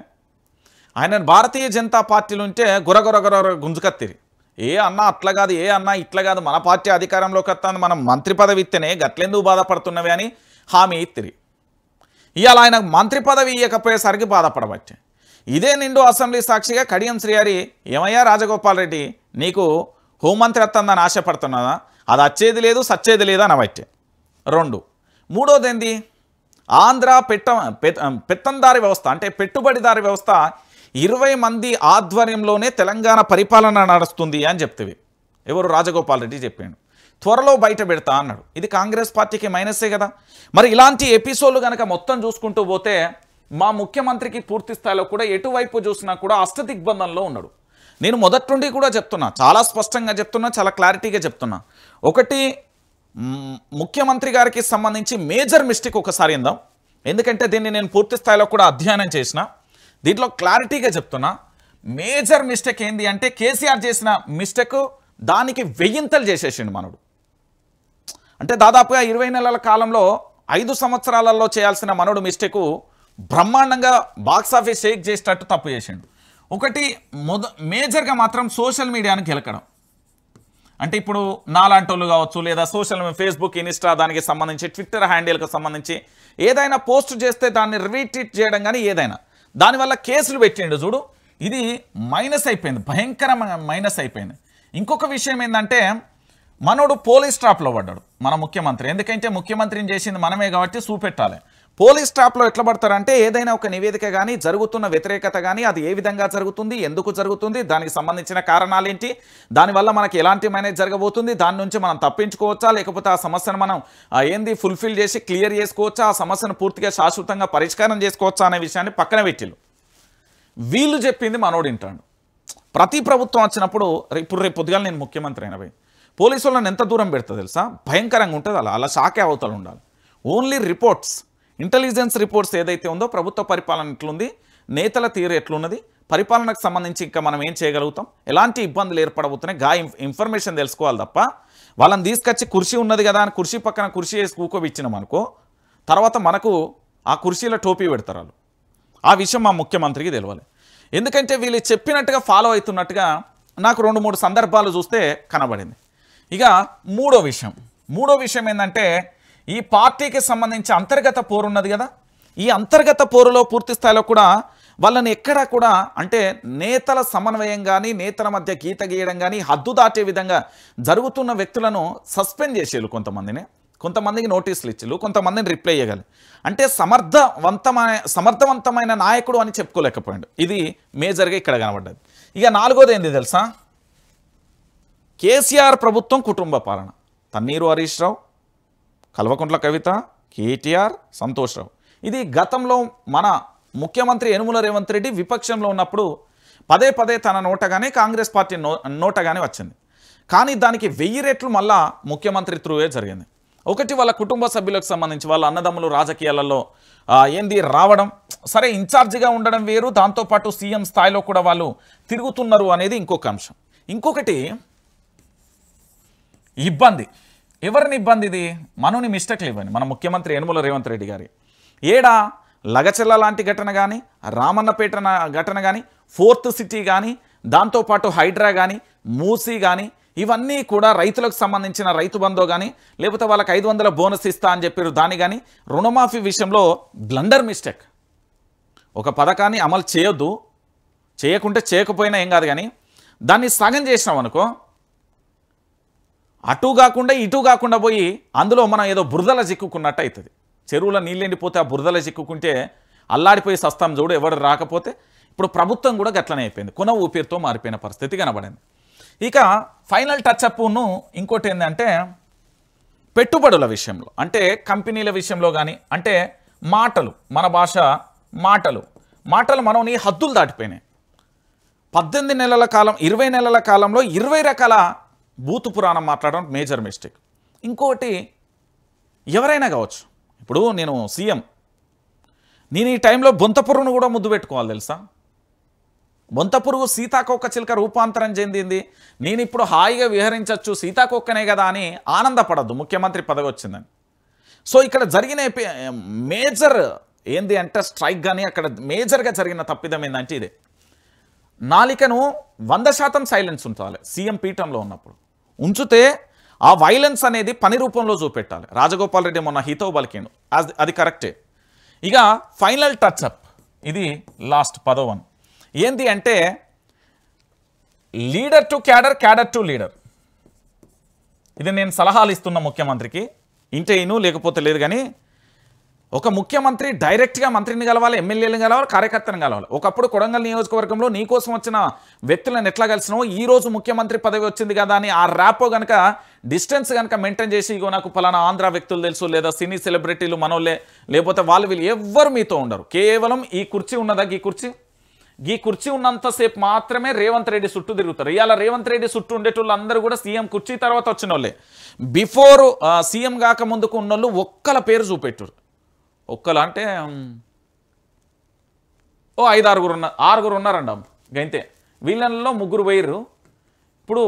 ఆయన భారతీయ జనతా పార్టీలు ఉంటే గురగొరగొర గుంజుకత్తిరి. ఏ అన్నా అట్లా కాదు, ఏ అన్నా ఇట్లా కాదు, మన పార్టీ అధికారంలోకి వస్తాను, మనం మంత్రి పదవి ఇస్తేనే గట్లెందుకు బాధపడుతున్నవి అని హామీ ఇత్తిరి. ఇవాళ ఆయన మంత్రి పదవి ఇవ్వకపోయేసరికి బాధపడబట్టే. ఇదే నిండు అసెంబ్లీ సాక్షిగా కడియం శ్రీహరి ఏమయ్యా రాజగోపాల్ రెడ్డి నీకు హోంమంత్రి వస్తుందని ఆశపడుతున్నదా, అది వచ్చేది లేదు సచ్చేది లేదు అనబట్టే. 2 మూడోది ఏంది, ఆంధ్ర పెత్తందారి వ్యవస్థ అంటే పెట్టుబడిదారి వ్యవస్థ 20 మంది ఆధ్వర్యంలోనే తెలంగాణ పరిపాలన నడుస్తుంది అని చెప్తేవి. ఎవరు? రాజగోపాల్ రెడ్డి చెప్పాడు. త్వరలో బయట పెడతా అన్నాడు. ఇది కాంగ్రెస్ పార్టీకి మైనసే కదా. మరి ఇలాంటి ఎపిసోడ్లు కనుక మొత్తం చూసుకుంటూ పోతే మా ముఖ్యమంత్రికి పూర్తి స్థాయిలో కూడా ఎటువైపు చూసినా కూడా అష్టదిగ్బంధంలో ఉన్నాడు. నేను మొదటి నుండి కూడా చెప్తున్నా, చాలా స్పష్టంగా చెప్తున్నా, చాలా క్లారిటీగా చెప్తున్నా. ఒకటి, ముఖ్యమంత్రి గారికి సంబంధించి మేజర్ మిస్టేక్ ఒకసారి ఇందాం, ఎందుకంటే దీన్ని నేను పూర్తి స్థాయిలో కూడా అధ్యయనం చేసిన, దీంట్లో క్లారిటీగా చెప్తున్నా. మేజర్ మిస్టేక్ ఏంది అంటే కేసీఆర్ చేసిన మిస్టేక్ దానికి వెయ్యింతలు చేసేసిండు మనడు. అంటే దాదాపుగా 20 నెలల కాలంలో 5 సంవత్సరాలలో చేయాల్సిన మనడు మిస్టేకు బ్రహ్మాండంగా బాక్సాఫీస్ షేక్ చేసేటట్టు తప్పు చేసిండు. ఒకటి మేజర్గా మాత్రం సోషల్ మీడియాను గెలకడం. అంటే ఇప్పుడు నాలాంటోళ్ళు కావచ్చు, లేదా సోషల్ ఫేస్బుక్, ఇన్స్టా దానికి సంబంధించి, ట్విట్టర్ హ్యాండిల్కి సంబంధించి ఏదైనా పోస్ట్ చేస్తే దాన్ని రీట్వీట్ చేయడం కానీ ఏదైనా, దానివల్ల కేసులు పెట్టిండు చూడు. ఇది మైనస్ అయిపోయింది, భయంకరమైన మైనస్ అయిపోయింది. ఇంకొక విషయం ఏంటంటే మనోడు పోలీస్ ట్రాప్లో పడ్డాడు మన ముఖ్యమంత్రి. ఎందుకంటే ముఖ్యమంత్రిని చేసింది మనమే కాబట్టి చూపెట్టాలి. పోలీస్ ట్రాప్లో ఎట్లా పడతారంటే ఏదైనా ఒక నివేదిక కానీ, జరుగుతున్న వ్యతిరేకత కానీ, అది ఏ విధంగా జరుగుతుంది, ఎందుకు జరుగుతుంది, దానికి సంబంధించిన కారణాలు ఏంటి, దానివల్ల మనకి ఎలాంటి మేనేజ్ జరగబోతుంది, దాని నుంచి మనం తప్పించుకోవచ్చా, లేకపోతే ఆ సమస్యను మనం ఏంది ఫుల్ఫిల్ చేసి క్లియర్ చేసుకోవచ్చా, ఆ సమస్యను పూర్తిగా శాశ్వతంగా పరిష్కారం చేసుకోవచ్చా అనే విషయాన్ని పక్కన పెట్టిళ్ళు. వీళ్ళు చెప్పింది మనోడు వింటాడు. ప్రతి ప్రభుత్వం వచ్చినప్పుడు ఇప్పుడు రేపు పొద్దుగాల నేను ముఖ్యమంత్రి అయిన పోయి పోలీసు వాళ్ళని ఎంత దూరం పెడతా తెలుసా, భయంకరంగా ఉంటుంది. అలా షాకే అవతలు ఉండాలి. ఓన్లీ రిపోర్ట్స్, ఇంటెలిజెన్స్ రిపోర్ట్స్ ఏదైతే ఉందో ప్రభుత్వ పరిపాలన ఎట్లుంది, నేతల తీరు ఎట్లున్నది, పరిపాలనకు సంబంధించి ఇంకా మనం ఏం చేయగలుగుతాం, ఎలాంటి ఇబ్బందులు ఏర్పడబోతున్నాయి, ఇన్ఫర్మేషన్ తెలుసుకోవాలి తప్ప వాళ్ళని తీసుకొచ్చి కుర్చీ ఉన్నది కదా అని కుర్చీ పక్కన కుర్చీ వేసి కూకోబిచ్చినాం అనుకో, తర్వాత మనకు ఆ కుర్చీలో టోపీ పెడతారు వాళ్ళు. ఆ విషయం మా ముఖ్యమంత్రికి తెలియాలి. ఎందుకంటే వీళ్ళు చెప్పినట్టుగా ఫాలో అవుతున్నట్టుగా నాకు 2-3 సందర్భాలు చూస్తే కనబడింది. ఇక మూడో విషయం ఏంటంటే ఈ పార్టీకి సంబంధించి అంతర్గత పోరు ఉన్నది కదా. ఈ అంతర్గత పోరులో పూర్తి స్థాయిలో కూడా వాళ్ళని ఎక్కడా కూడా అంటే నేతల సమన్వయం కానీ, నేతల మధ్య గీత గీయడం కానీ, హద్దు దాటే విధంగా జరుగుతున్న వ్యక్తులను సస్పెండ్ చేసేళ్ళు, కొంతమందికి నోటీసులు ఇచ్చిళ్ళు, కొంతమందిని రిప్లై చేయగలి. అంటే సమర్థవంతమైన నాయకుడు అని చెప్పుకోలేకపోయాడు. ఇది మేజర్గా ఇక్కడ కనబడ్డది. ఇక 4వది ఏంది తెలుసా, కేసీఆర్ ప్రభుత్వం కుటుంబ పాలన. తన్నీరు హరీష్ రావు, కల్వకుంట్ల కవిత, కేటీఆర్, సంతోష్ రావు. ఇది గతంలో మన ముఖ్యమంత్రి యనుమల రేవంత్ రెడ్డి విపక్షంలో ఉన్నప్పుడు పదే తన నోటగానే కాంగ్రెస్ పార్టీ నోటగానే వచ్చింది. కానీ దానికి 1000 రెట్లు మళ్ళా ముఖ్యమంత్రి త్రూవే జరిగింది. ఒకటి, వాళ్ళ కుటుంబ సభ్యులకు సంబంధించి వాళ్ళ అన్నదమ్ములు రాజకీయాలలో రావడం, సరే ఇన్ఛార్జిగా ఉండడం వేరు, దాంతోపాటు సీఎం స్థాయిలో కూడా వాళ్ళు తిరుగుతున్నారు అనేది ఇంకొక అంశం. ఇంకొకటి ఇబ్బంది. ఎవరిని ఇబ్బంది? ఇది మనని మిస్టేక్లు ఇవ్వండి. మన ముఖ్యమంత్రి యనుమల రేవంత్ రెడ్డి గారి ఏడా లగచెల్ల లాంటి ఘటన కానీ, రామన్నపేట ఘటన కానీ, 4th సిటీ కానీ, దాంతోపాటు హైడ్రా కానీ, మూసీ కానీ, ఇవన్నీ కూడా రైతులకు సంబంధించిన రైతు బంధు కానీ, లేకపోతే వాళ్ళకి 500 బోనస్ ఇస్తా అని చెప్పారు దాని కానీ, రుణమాఫీ విషయంలో బ్లండర్ మిస్టేక్. ఒక పథకాన్ని అమలు చేయకుంటే చేయకపోయినా ఏం కాదు, కానీ దాన్ని సగం చేసినాం అనుకో, అటు కాకుండా ఇటు కాకుండా పోయి అందులో మనం ఏదో బురదల చిక్కుకున్నట్టు అవుతుంది. చెరువులో నీళ్ళు ఎండిపోతే ఆ బురదల చిక్కుకుంటే అల్లాడిపోయి సస్తాం చూడు, ఎవరు రాకపోతే. ఇప్పుడు ప్రభుత్వం కూడా గట్లనే అయిపోయింది, కొన ఊపిరితో మారిపోయిన పరిస్థితి కనబడింది. ఇక ఫైనల్ టచ్అప్ను ఇంకోటి ఏంటంటే పెట్టుబడుల విషయంలో, అంటే కంపెనీల విషయంలో కానీ, అంటే మాటలు, మన భాష మాటలు మనని హద్దులు దాటిపోయినాయి. 18 నెలల కాలం, 20 నెలల కాలంలో 20 రకాల బూతు పురాణం మాట్లాడడం మేజర్ మిస్టేక్. ఇంకోటి, ఎవరైనా కావచ్చు, ఇప్పుడు నేను సీఎం, నేను ఈ టైంలో బొంతపురుగును కూడా ముద్దు పెట్టుకోవాలి తెలుసా. బొంతపురుగు సీతాకోక చిలుక రూపాంతరం చెందింది, నేను ఇప్పుడు హాయిగా విహరించవచ్చు, సీతాకోక్కనే కదా అని ఆనందపడద్దు ముఖ్యమంత్రి పదవి వచ్చిందని. సో ఇక్కడ జరిగిన మేజర్ ఏంది అంటే స్ట్రైక్ కానీ, అక్కడ మేజర్గా జరిగిన తప్పిదం ఏంటంటే ఇదే, నాలికను 100% సైలెన్స్ ఉంచాలి. సీఎం పీఠంలో ఉన్నప్పుడు ఉంచితే ఆ వైలెన్స్ అనేది పని రూపంలో చూపెట్టాలి. రాజగోపాల్ రెడ్డి మొన్న హితవు పలికిండు, అది కరెక్టే. ఇక ఫైనల్ టచ్అప్, ఇది లాస్ట్ 10వ వన్. ఏంటి అంటే leader to cadre, cadre to leader. ఇది నేను సలహాలు ఇస్తున్న ముఖ్యమంత్రికి, ఇంటే ఇను లేకపోతే లేదు. కానీ ఒక ముఖ్యమంత్రి డైరెక్ట్గా మంత్రిని కలవాలి, ఎమ్మెల్యేలను కలవాలి, కార్యకర్తను కలవాలి. ఒకప్పుడు కొడంగల్ నియోజకవర్గంలో నీకోసం వచ్చిన వ్యక్తులను ఎట్లా కలిసినావో ఈ రోజు ముఖ్యమంత్రి పదవి వచ్చింది కదా అని ఆ ర్యాపో కనుక డిస్టెన్స్ కనుక మెయింటైన్ చేసి, ఇగో నాకు పలానా ఆంధ్ర వ్యక్తులు తెలుసు, లేదా సినీ సెలబ్రిటీలు మనోళ్ళే, లేకపోతే వాళ్ళు వీళ్ళు ఎవ్వరు మీతో ఉండరు. కేవలం ఈ కుర్చీ ఉన్నదా, ఈ కుర్చీ ఉన్నంతసేపు మాత్రమే రేవంత్ రెడ్డి చుట్టూ తిరుగుతారు. ఇవాళ రేవంత్ రెడ్డి చుట్టూ ఉండేటోళ్ళు అందరూ కూడా సీఎం కుర్చీ తర్వాత వచ్చిన వాళ్ళే. బిఫోర్ సీఎం కాక ముందుకు ఉన్నోళ్ళు ఒక్కల పేరు చూపెట్టారు. ఒక్కలు అంటే 5-6 ఉన్నారండి గంతే. వీళ్ళల్లో 3 పోయిర్రు, ఇప్పుడు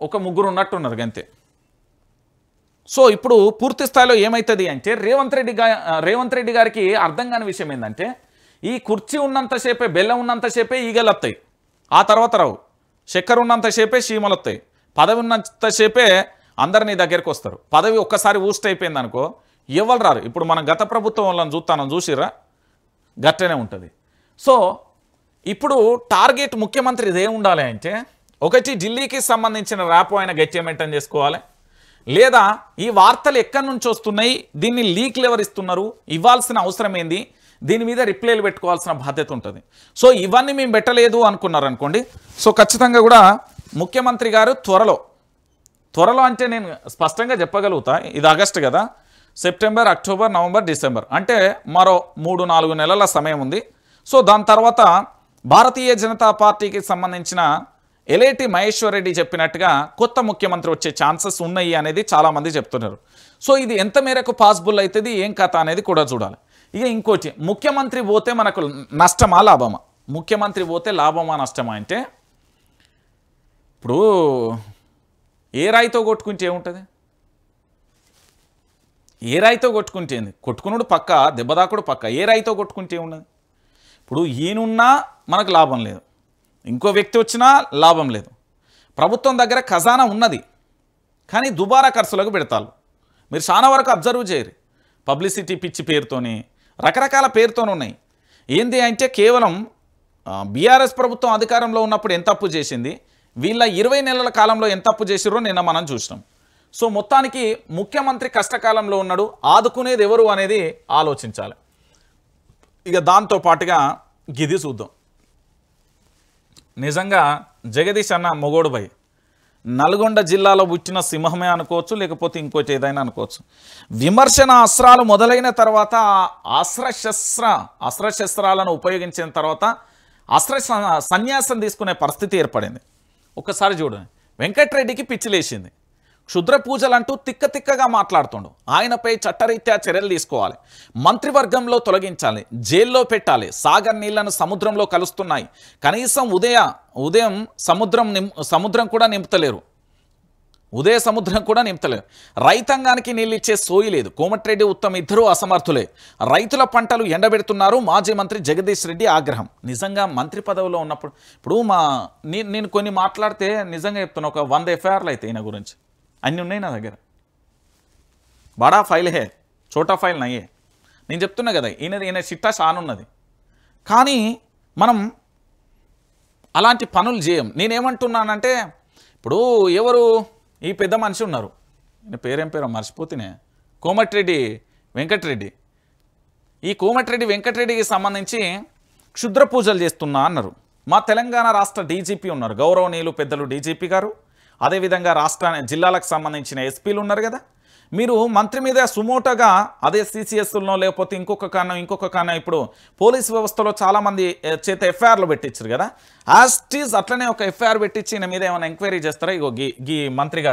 ఒక 3 ఉన్నట్టున్నారు గంతే. సో ఇప్పుడు పూర్తి స్థాయిలో ఏమవుతుంది అంటే రేవంత్ రెడ్డి గారికి అర్థం కాని విషయం ఏంటంటే, ఈ కుర్చీ ఉన్నంతసేపే, బెల్లం ఉన్నంతసేపే ఈగలు వస్తాయి, ఆ తర్వాత రావు. చక్కెర ఉన్నంతసేపే చీమలు వస్తాయి, పదవి ఉన్నంతసేపే అందరు నీ దగ్గరికి వస్తారు. పదవి ఒక్కసారి ఊస్ట్ అయిపోయింది అనుకో ఎవరు రారు. ఇప్పుడు మనం గత ప్రభుత్వం వాళ్ళని చూసిరా, గట్టనే ఉంటుంది. సో ఇప్పుడు టార్గెట్ ముఖ్యమంత్రి ఇదే ఉండాలి అంటే, ఒకటి ఢిల్లీకి సంబంధించిన ర్యాపో ఆయన గట్టిగా మెయింటైన్ చేసుకోవాలి, లేదా ఈ వార్తలు ఎక్కడి నుంచి వస్తున్నాయి, దీన్ని లీక్లు ఎవరు ఇస్తున్నారు, ఇవ్వాల్సిన అవసరం ఏంది, దీని మీద రిప్లైలు పెట్టుకోవాల్సిన బాధ్యత ఉంటుంది. సో ఇవన్నీ మేము పెట్టలేదు అనుకున్నారనుకోండి, సో ఖచ్చితంగా కూడా ముఖ్యమంత్రి గారు త్వరలో అంటే నేను స్పష్టంగా చెప్పగలుగుతా, ఇది ఆగస్టు కదా, సెప్టెంబర్, అక్టోబర్, నవంబర్, డిసెంబర్ అంటే మరో 3-4 నెలల సమయం ఉంది. సో దాని తర్వాత భారతీయ జనతా పార్టీకి సంబంధించిన ఎలేటి మహేశ్వర్ రెడ్డి చెప్పినట్టుగా కొత్త ముఖ్యమంత్రి వచ్చే ఛాన్సెస్ ఉన్నాయి అనేది చాలామంది చెప్తున్నారు. సో ఇది ఎంత మేరకు పాసిబుల్ అవుతుంది, ఏం కథ అనేది కూడా చూడాలి. ఇక ఇంకోటి, ముఖ్యమంత్రి పోతే మనకు నష్టమా లాభమా? ముఖ్యమంత్రి పోతే లాభమా నష్టమా అంటే, ఇప్పుడు ఏ రాయితో కొట్టుకుంటే ఏముంటుంది, ఏ రాయితో కొట్టుకుంటే ఏంది, కొట్టుకున్నాడు పక్క, దెబ్బదాకుడు పక్క, ఏ రాయితో కొట్టుకుంటే ఏమున్నది? ఇప్పుడు ఈయనున్నా మనకు లాభం లేదు, ఇంకో వ్యక్తి వచ్చినా లాభం లేదు. ప్రభుత్వం దగ్గర ఖజానా ఉన్నది, కానీ దుబారా ఖర్చులకు పెడతారు. మీరు చాలా వరకు అబ్జర్వ్ చేయరు, పబ్లిసిటీ పిచ్చి పేరుతోని రకరకాల పేరుతోనే ఉన్నాయి. ఏంది అంటే కేవలం బీఆర్ఎస్ ప్రభుత్వం అధికారంలో ఉన్నప్పుడు ఎంత తప్పు చేసింది, వీళ్ళ 20 నెలల కాలంలో ఎంత తప్పు చేసిరో నిన్న మనం చూసినాం. సో మొత్తానికి ముఖ్యమంత్రి కష్టకాలంలో ఉన్నాడు, ఆదుకునేది ఎవరు అనేది ఆలోచించాలి. ఇక దాంతో పాటుగా గిది చూద్దాం. నిజంగా జగదీష్ అన్న మొగోడు భయ్, నల్గొండ జిల్లాలో పుట్టిన సింహమే అనుకోవచ్చు, లేకపోతే ఇంకోటి ఏదైనా అనుకోవచ్చు. విమర్శన అస్త్రాలు మొదలైన తర్వాత అస్త్రశస్త్రాలను ఉపయోగించిన తర్వాత సన్యాసం తీసుకునే పరిస్థితి ఏర్పడింది. ఒక్కసారి చూడండి, వెంకటరెడ్డికి పిచ్చిలేసింది. క్షుద్ర పూజలు అంటూ తిక్కగా మాట్లాడుతుండు. ఆయనపై చట్టరీత్యా చర్యలు తీసుకోవాలి, మంత్రివర్గంలో తొలగించాలి, జైల్లో పెట్టాలి. సాగర్ నీళ్లను సముద్రంలో కలుస్తున్నాయి, కనీసం ఉదయం సముద్రం కూడా నింపుతలేరు, రైతాంగానికి నీళ్ళు ఇచ్చే సోయి లేదు. కోమటిరెడ్డి ఉత్తమ్ ఇద్దరూ అసమర్థులే, రైతుల పంటలు ఎండబెడుతున్నారు. మాజీ మంత్రి జగదీష్ రెడ్డి ఆగ్రహం. నిజంగా మంత్రి పదవిలో ఉన్నప్పుడు ఇప్పుడు నేను కొన్ని మాట్లాడితే నిజంగా చెప్తున్నా, ఒక 100 ఎఫ్ఐఆర్లు అయితే ఈయన గురించి అన్నీ ఉన్నాయి నా దగ్గర. బడా ఫైల్ హే, చోటా ఫైల్ నయ్యే. నేను చెప్తున్నా కదా, ఈయన చిట్టా షానున్నది, కానీ మనం అలాంటి పనులు చేయం. నేనేమంటున్నానంటే, ఇప్పుడు ఎవరు ఈ పెద్ద మనిషి ఉన్నారు, ఈయన పేరేం పేరు మర్చిపోతేనే, కోమటిరెడ్డి వెంకటరెడ్డి. ఈ కోమటిరెడ్డి వెంకటరెడ్డికి సంబంధించి క్షుద్ర పూజలు చేస్తున్నా అన్నారు. మా తెలంగాణ రాష్ట్ర డీజీపీ ఉన్నారు, గౌరవనీయులు పెద్దలు డీజీపీ గారు, అదేవిధంగా జిల్లాలకు సంబంధించిన ఎస్పీలు ఉన్నారు కదా. మీరు మంత్రి మీద సుమోటోగా అదే సిసిఎస్లో లేకపోతే ఇంకొక కారణం ఇప్పుడు పోలీస్ వ్యవస్థలో చాలామంది చేత ఎఫ్ఐఆర్లు పెట్టించారు కదా, యాజ్ టీజ్ అట్లనే ఒక ఎఫ్ఐఆర్ పెట్టించి ఈయన మీద ఏమైనా ఎంక్వైరీ చేస్తారా? ఇగో ఈ మంత్రి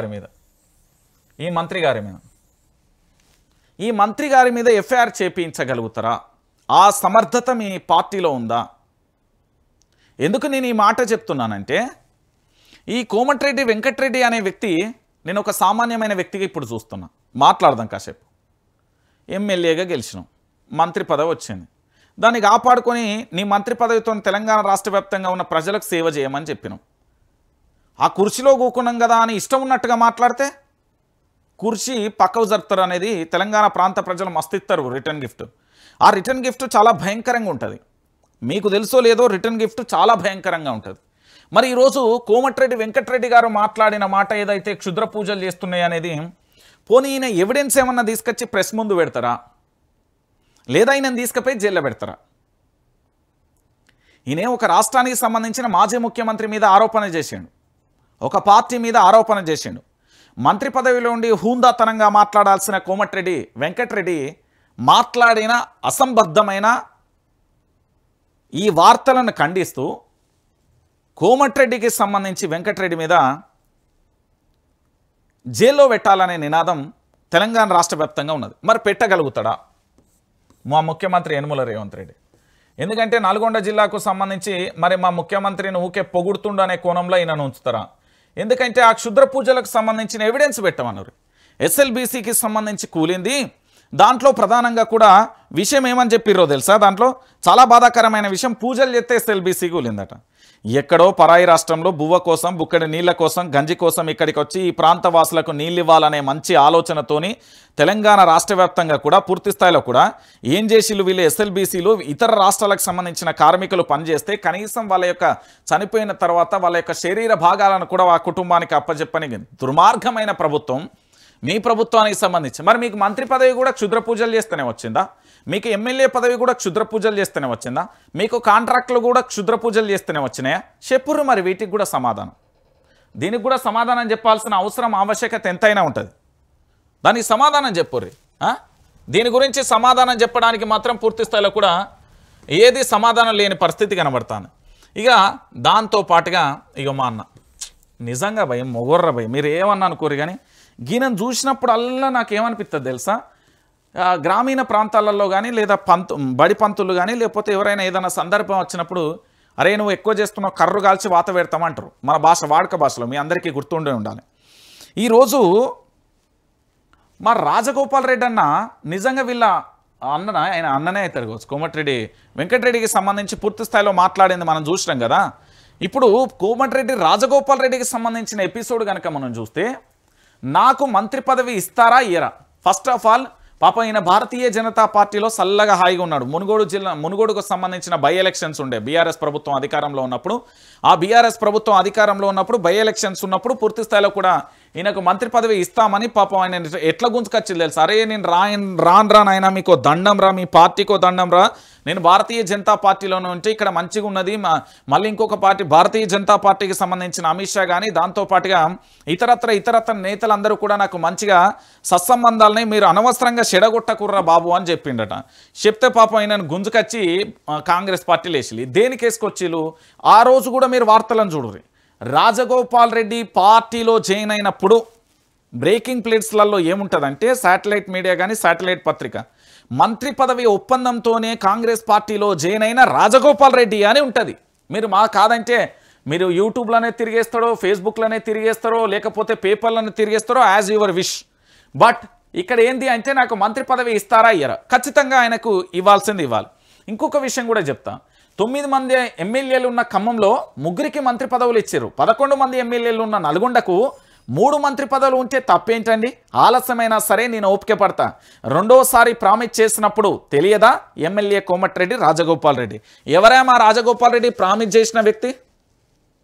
గారి మీద ఎఫ్ఐఆర్ చేపించగలుగుతారా? ఆ సమర్థత మీ పార్టీలో ఉందా? ఎందుకు నేను ఈ మాట చెప్తున్నానంటే, ఈ కోమటిరెడ్డి వెంకటరెడ్డి అనే వ్యక్తి, నేను ఒక సామాన్యమైన వ్యక్తిగా ఇప్పుడు చూస్తున్నా. మాట్లాడదాం కాసేపు. ఎమ్మెల్యేగా గెలిచినాం, మంత్రి పదవి వచ్చింది, దాన్ని కాపాడుకొని నీ మంత్రి పదవితో తెలంగాణ రాష్ట్ర వ్యాప్తంగా ఉన్న ప్రజలకు సేవ చేయమని చెప్పినాం. ఆ కుర్చీలో కూకున్నాం కదా అని ఇష్టం ఉన్నట్టుగా మాట్లాడితే కుర్చీ పక్కకు జరుపుతారు అనేది తెలంగాణ ప్రాంత ప్రజలు మస్తు ఇస్తారు రిటర్న్ గిఫ్ట్. ఆ రిటర్న్ గిఫ్ట్ చాలా భయంకరంగా ఉంటుంది. మీకు తెలుసో లేదో రిటర్న్ గిఫ్ట్ చాలా భయంకరంగా ఉంటుంది. మరి ఈరోజు కోమటిరెడ్డి వెంకటరెడ్డి గారు మాట్లాడిన మాట ఏదైతే క్షుద్ర పూజలు చేస్తున్నాయి అనేది, పోనీ ఈయన ఎవిడెన్స్ ఏమన్నా తీసుకొచ్చి ప్రెస్ ముందు పెడతారా, లేదా ఈయన తీసుకుపోయి జైల్లో పెడతారా? ఈయన ఒక రాష్ట్రానికి సంబంధించిన మాజీ ముఖ్యమంత్రి మీద ఆరోపణ చేసిండు, ఒక పార్టీ మీద ఆరోపణ చేసిండు. మంత్రి పదవిలో ఉండి హూందాతనంగా మాట్లాడాల్సిన కోమటిరెడ్డి వెంకటరెడ్డి మాట్లాడిన అసంబద్ధమైన ఈ వార్తలను ఖండిస్తూ కోమటిరెడ్డికి సంబంధించి వెంకటరెడ్డి మీద జైల్లో పెట్టాలనే నినాదం తెలంగాణ రాష్ట్ర వ్యాప్తంగా ఉన్నది. మరి పెట్టగలుగుతాడా మా ముఖ్యమంత్రి యనమల రేవంత్ రెడ్డి? ఎందుకంటే నల్గొండ జిల్లాకు సంబంధించి మరి మా ముఖ్యమంత్రిని ఊకే పొగుడుతుండు అనే కోణంలో ఈయనను ఉంచుతారా? ఎందుకంటే ఆ క్షుద్ర పూజలకు సంబంధించిన ఎవిడెన్స్ పెట్టమన్నారు. ఎస్ఎల్బీసీకి సంబంధించి కూలింది, దాంట్లో ప్రధానంగా కూడా విషయం ఏమని చెప్పిర్రో తెలుసా? దాంట్లో చాలా బాధాకరమైన విషయం, పూజలు చేస్తే ఎస్ఎల్బీసీ కూలిందట. ఎక్కడో పరాయి రాష్ట్రంలో బువ్వ కోసం, బుక్కడి నీళ్ల కోసం, గంజి కోసం ఇక్కడికి వచ్చి ఈ ప్రాంత వాసులకు నీళ్ళు ఇవ్వాలనే మంచి ఆలోచనతోని తెలంగాణ రాష్ట్ర వ్యాప్తంగా కూడా పూర్తి స్థాయిలో కూడా ఏం చేసిలు వీళ్ళు ఎస్ఎల్బీసీలు ఇతర రాష్ట్రాలకు సంబంధించిన కార్మికులు పనిచేస్తే కనీసం వాళ్ళ యొక్క చనిపోయిన తర్వాత వాళ్ళ యొక్క శరీర భాగాలను కూడా ఆ కుటుంబానికి అప్పచెప్పని దుర్మార్గమైన ప్రభుత్వం మీ ప్రభుత్వానికి సంబంధించి. మరి మీకు మంత్రి పదవి కూడా క్షుద్ర పూజలు చేస్తూనే వచ్చిందా? మీకు ఎమ్మెల్యే పదవి కూడా క్షుద్ర పూజలు చేస్తూనే వచ్చిందా? మీకు కాంట్రాక్టులు కూడా క్షుద్ర పూజలు చేస్తూనే వచ్చినాయా? చెప్పుర్రు మరి వీటికి కూడా సమాధానం. దీనికి కూడా సమాధానం చెప్పాల్సిన అవసరం ఆవశ్యకత ఎంతైనా ఉంటుంది. దానికి సమాధానం చెప్పుర్రి. దీని గురించి సమాధానం చెప్పడానికి మాత్రం పూర్తి స్థాయిలో కూడా ఏది సమాధానం లేని పరిస్థితి కనబడుతుంది. ఇక దాంతో పాటుగా ఇక మా అన్న నిజంగా భయం మొగొర్ర భయం, మీరు ఏమన్నా అనుకోరు కానీ గీనను చూసినప్పుడు అల్లా నాకేమనిపిస్తుంది తెలుసా? గ్రామీణ ప్రాంతాలలో కానీ లేదా బడి పంతులు కానీ లేకపోతే ఎవరైనా ఏదైనా సందర్భం వచ్చినప్పుడు అరే నువ్వు ఎక్కువ చేస్తున్నావు కర్రు కాల్చి వాత పెడతామంటారు మన భాష, వాడుక భాషలో, మీ అందరికీ గుర్తుండే ఉండాలి. ఈరోజు మా రాజగోపాల్ రెడ్డి అన్న నిజంగా వీళ్ళ ఆయన అన్ననే అవుతారు కావచ్చు. కోమటిరెడ్డి వెంకటరెడ్డికి సంబంధించి పూర్తి స్థాయిలో మాట్లాడింది మనం చూసినాం కదా. ఇప్పుడు కోమటిరెడ్డి రాజగోపాల్ రెడ్డికి సంబంధించిన ఎపిసోడ్ కనుక మనం చూస్తే, నాకు మంత్రి పదవి ఇస్తారా ఇయ్యరా? ఫస్ట్ ఆఫ్ ఆల్ పాపం ఈయన భారతీయ జనతా పార్టీలో చల్లగా హాయిగా ఉన్నాడు. మునుగోడుకు సంబంధించిన బై ఎలక్షన్స్ ఉండే బీఆర్ఎస్ ప్రభుత్వం అధికారంలో ఉన్నప్పుడు, ఆ బీఆర్ఎస్ ప్రభుత్వం అధికారంలో ఉన్నప్పుడు బై ఎలక్షన్స్ ఉన్నప్పుడు పూర్తి స్థాయిలో కూడా ఈయనకు మంత్రి పదవి ఇస్తామని పాపం ఆయన ఎట్లా గుంజుకొచ్చింది తెలుసు? అరే నేను రానైనా మీకు దండం రా, మీ పార్టీకో దండం రా, నేను భారతీయ జనతా పార్టీలోనే ఉంటే ఇక్కడ మంచిగా ఉన్నది. మళ్ళీ ఇంకొక పార్టీ భారతీయ జనతా పార్టీకి సంబంధించిన అమిత్ షా కానీ దాంతోపాటుగా ఇతరత్ర నేతలందరూ కూడా నాకు మంచిగా సత్సంబంధాలని మీరు అనవసరంగా చెడగొట్టకుర్రా బాబు అని చెప్పిండట. చెప్తే పాపం ఆయనను గుంజుకొచ్చి కాంగ్రెస్ పార్టీలు వేసి దేనికి వేసుకొచ్చిలు? ఆ రోజు కూడా మీరు వార్తలను చూడరు. రాజగోపాల్ రెడ్డి పార్టీలో జాయిన్ అయినప్పుడు బ్రేకింగ్ ప్లేట్స్లలో ఏముంటుందంటే, శాటిలైట్ మీడియా కానీ శాటిలైట్ పత్రిక మంత్రి పదవి ఒప్పందంతోనే కాంగ్రెస్ పార్టీలో జాయిన్ అయిన రాజగోపాల్ రెడ్డి అని ఉంటుంది. మీరు మా కాదంటే మీరు యూట్యూబ్లోనే తిరిగేస్తారో, ఫేస్బుక్లోనే తిరిగేస్తారో, లేకపోతే పేపర్లను తిరిగేస్తారో, యాజ్ యువర్ విష్. బట్ ఇక్కడ ఏంది అంటే నాకు మంత్రి పదవి ఇస్తారా ఇయ్యరా? ఖచ్చితంగా ఆయనకు ఇవ్వాల్సింది ఇవ్వాలి. ఇంకొక విషయం కూడా చెప్తా. 9 మంది ఎమ్మెల్యేలు ఉన్న ఖమ్మంలో 3కి మంత్రి పదవులు ఇచ్చారు. 11 మంది ఎమ్మెల్యేలు ఉన్న నల్గొండకు 3 మంత్రి పదవులు ఉంటే తప్పేంటండి? ఆలస్యమైనా సరే నేను ఓపిక పడతా. రెండోసారి ప్రామిస్ చేసినప్పుడు తెలియదా ఎమ్మెల్యే కోమటిరెడ్డి రాజగోపాల్ రెడ్డి? ఎవరేమా రాజగోపాల్ రెడ్డి ప్రామిస్ చేసిన వ్యక్తి?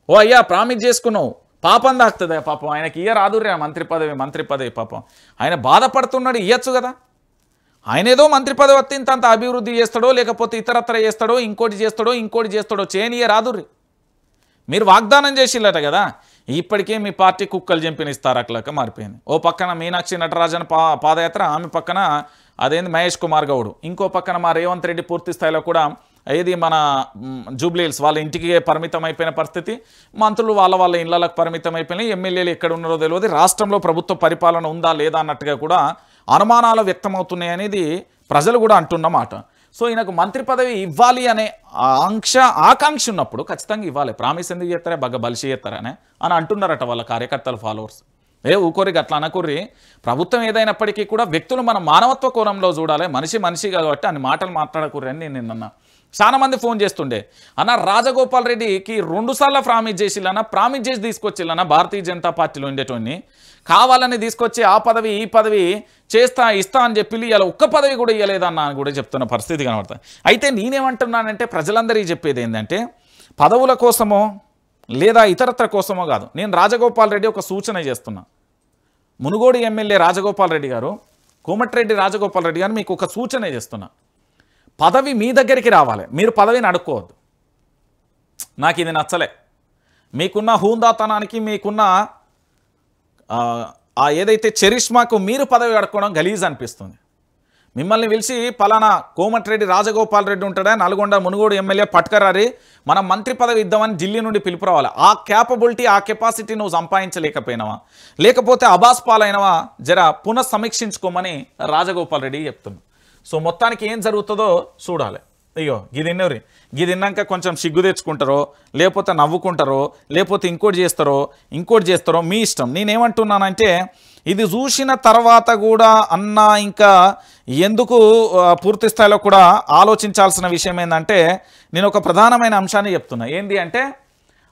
ఓ అయ్యా ప్రామిస్ చేసుకున్నావు, పాపం దాక్తుందా? పాపం ఆయనకి ఇయ్య రాదురే మంత్రి పదవి. పాపం ఆయన బాధపడుతున్నాడు, ఇయ్యచ్చు కదా. ఆయన ఏదో మంత్రి పదవి వత్తింతంత అభివృద్ధి చేస్తాడో, లేకపోతే ఇతరత్ర చేస్తాడో, ఇంకోటి చేస్తాడో చేయనియే రాదుర్రి. మీరు వాగ్దానం చేసిల్లట కదా. ఇప్పటికే మీ పార్టీ కుక్కలు చంపినిస్తారు అట్లక మారిపోయింది. ఓ పక్కన మీనాక్షి నటరాజన్ పాదయాత్ర, ఆమె పక్కన అదేంది మహేష్ కుమార్ గౌడ్, ఇంకో పక్కన మా రేవంత్ రెడ్డి పూర్తి స్థాయిలో కూడా ఏది మన జూబ్లీహిల్స్ వాళ్ళ ఇంటికి పరిమితం అయిపోయిన పరిస్థితి, మంత్రులు వాళ్ళ ఇళ్లకు పరిమితం అయిపోయినాయి, ఎమ్మెల్యేలు ఎక్కడ ఉన్నారో తెలియదు, రాష్ట్రంలో ప్రభుత్వ పరిపాలన ఉందా లేదా అన్నట్టుగా కూడా అనుమానాలు వ్యక్తమవుతున్నాయి అనేది ప్రజలు కూడా అంటున్నమాట. సో ఈయనకు మంత్రి పదవి ఇవ్వాలి అనే ఆకాంక్ష ఉన్నప్పుడు ఖచ్చితంగా ఇవ్వాలి. ప్రామిస్ ఎందుకు చేస్తారా, బాగా బలిసి చేస్తారనే అని అంటున్నారట వాళ్ళ కార్యకర్తలు, ఫాలోవర్స్. ఊకోరికి అట్లా అనకుర్రి. ప్రభుత్వం ఏదైనప్పటికీ కూడా వ్యక్తులు మన మానవత్వ కోణంలో చూడాలి. మనిషి కాబట్టి అన్ని మాటలు మాట్లాడకూర్రి అని నేను నిన్న చాలా మంది ఫోన్ చేస్తుండే అన్న రాజగోపాల్ రెడ్డికి 2 సార్లు ప్రామిస్ చేసిల్లన్న, ప్రామిస్ చేసి తీసుకొచ్చిల్లన్న భారతీయ జనతా పార్టీలో ఉండేటోని కావాలని తీసుకొచ్చి ఆ పదవి ఈ పదవి ఇస్తా అని చెప్పి ఇలా ఒక్క పదవి కూడా ఇవ్వలేదన్న అని కూడా చెప్తున్న పరిస్థితి కనబడుతుంది. అయితే నేనేమంటున్నానంటే ప్రజలందరికీ చెప్పేది ఏంటంటే పదవుల కోసమో లేదా ఇతరత్ర కోసమో కాదు. నేను రాజగోపాల్ రెడ్డి ఒక సూచన చేస్తున్నా. మునుగోడు ఎమ్మెల్యే రాజగోపాల్ రెడ్డి గారు, కోమటిరెడ్డి రాజగోపాల్ రెడ్డి గారు మీకు ఒక సూచన చేస్తున్నా. పదవి మీ దగ్గరికి రావాలి, మీరు పదవిని అడుక్కోవద్దు. నాకు ఇది నచ్చలే. మీకున్న హూందాతనానికి మీకున్న ఏదైతే చరిష్మాకు మీరు పదవి అడుక్కోవడం గలీజ్ అనిపిస్తుంది. మిమ్మల్ని పిలిచి పలానా కోమటిరెడ్డి రాజగోపాల్ రెడ్డి ఉంటాడా నల్గొండ మునుగోడు ఎమ్మెల్యే పట్కరారి మనం మంత్రి పదవి ఇద్దామని ఢిల్లీ నుండి పిలుపు రావాలి. ఆ క్యాపబిలిటీ ఆ కెపాసిటీ నువ్వు సంపాదించలేకపోయినావా, లేకపోతే అబాస్ పాలైనవా, జర పునఃసమీక్షించుకోమని రాజగోపాల్ రెడ్డి చెప్తున్నాను. సో మొత్తానికి ఏం జరుగుతుందో చూడాలి. అయ్యో గిదిన్నరి గిదిన్నాక కొంచెం సిగ్గు తెచ్చుకుంటారో, లేకపోతే నవ్వుకుంటారో, లేకపోతే ఇంకోటి చేస్తారో మీ ఇష్టం. నేనేమంటున్నానంటే ఇది చూసిన తర్వాత కూడా అన్న ఇంకా ఎందుకు పూర్తి స్థాయిలో కూడా ఆలోచించాల్సిన విషయం ఏంటంటే నేను ఒక ప్రధానమైన అంశాన్ని చెప్తున్నా. ఏంటి అంటే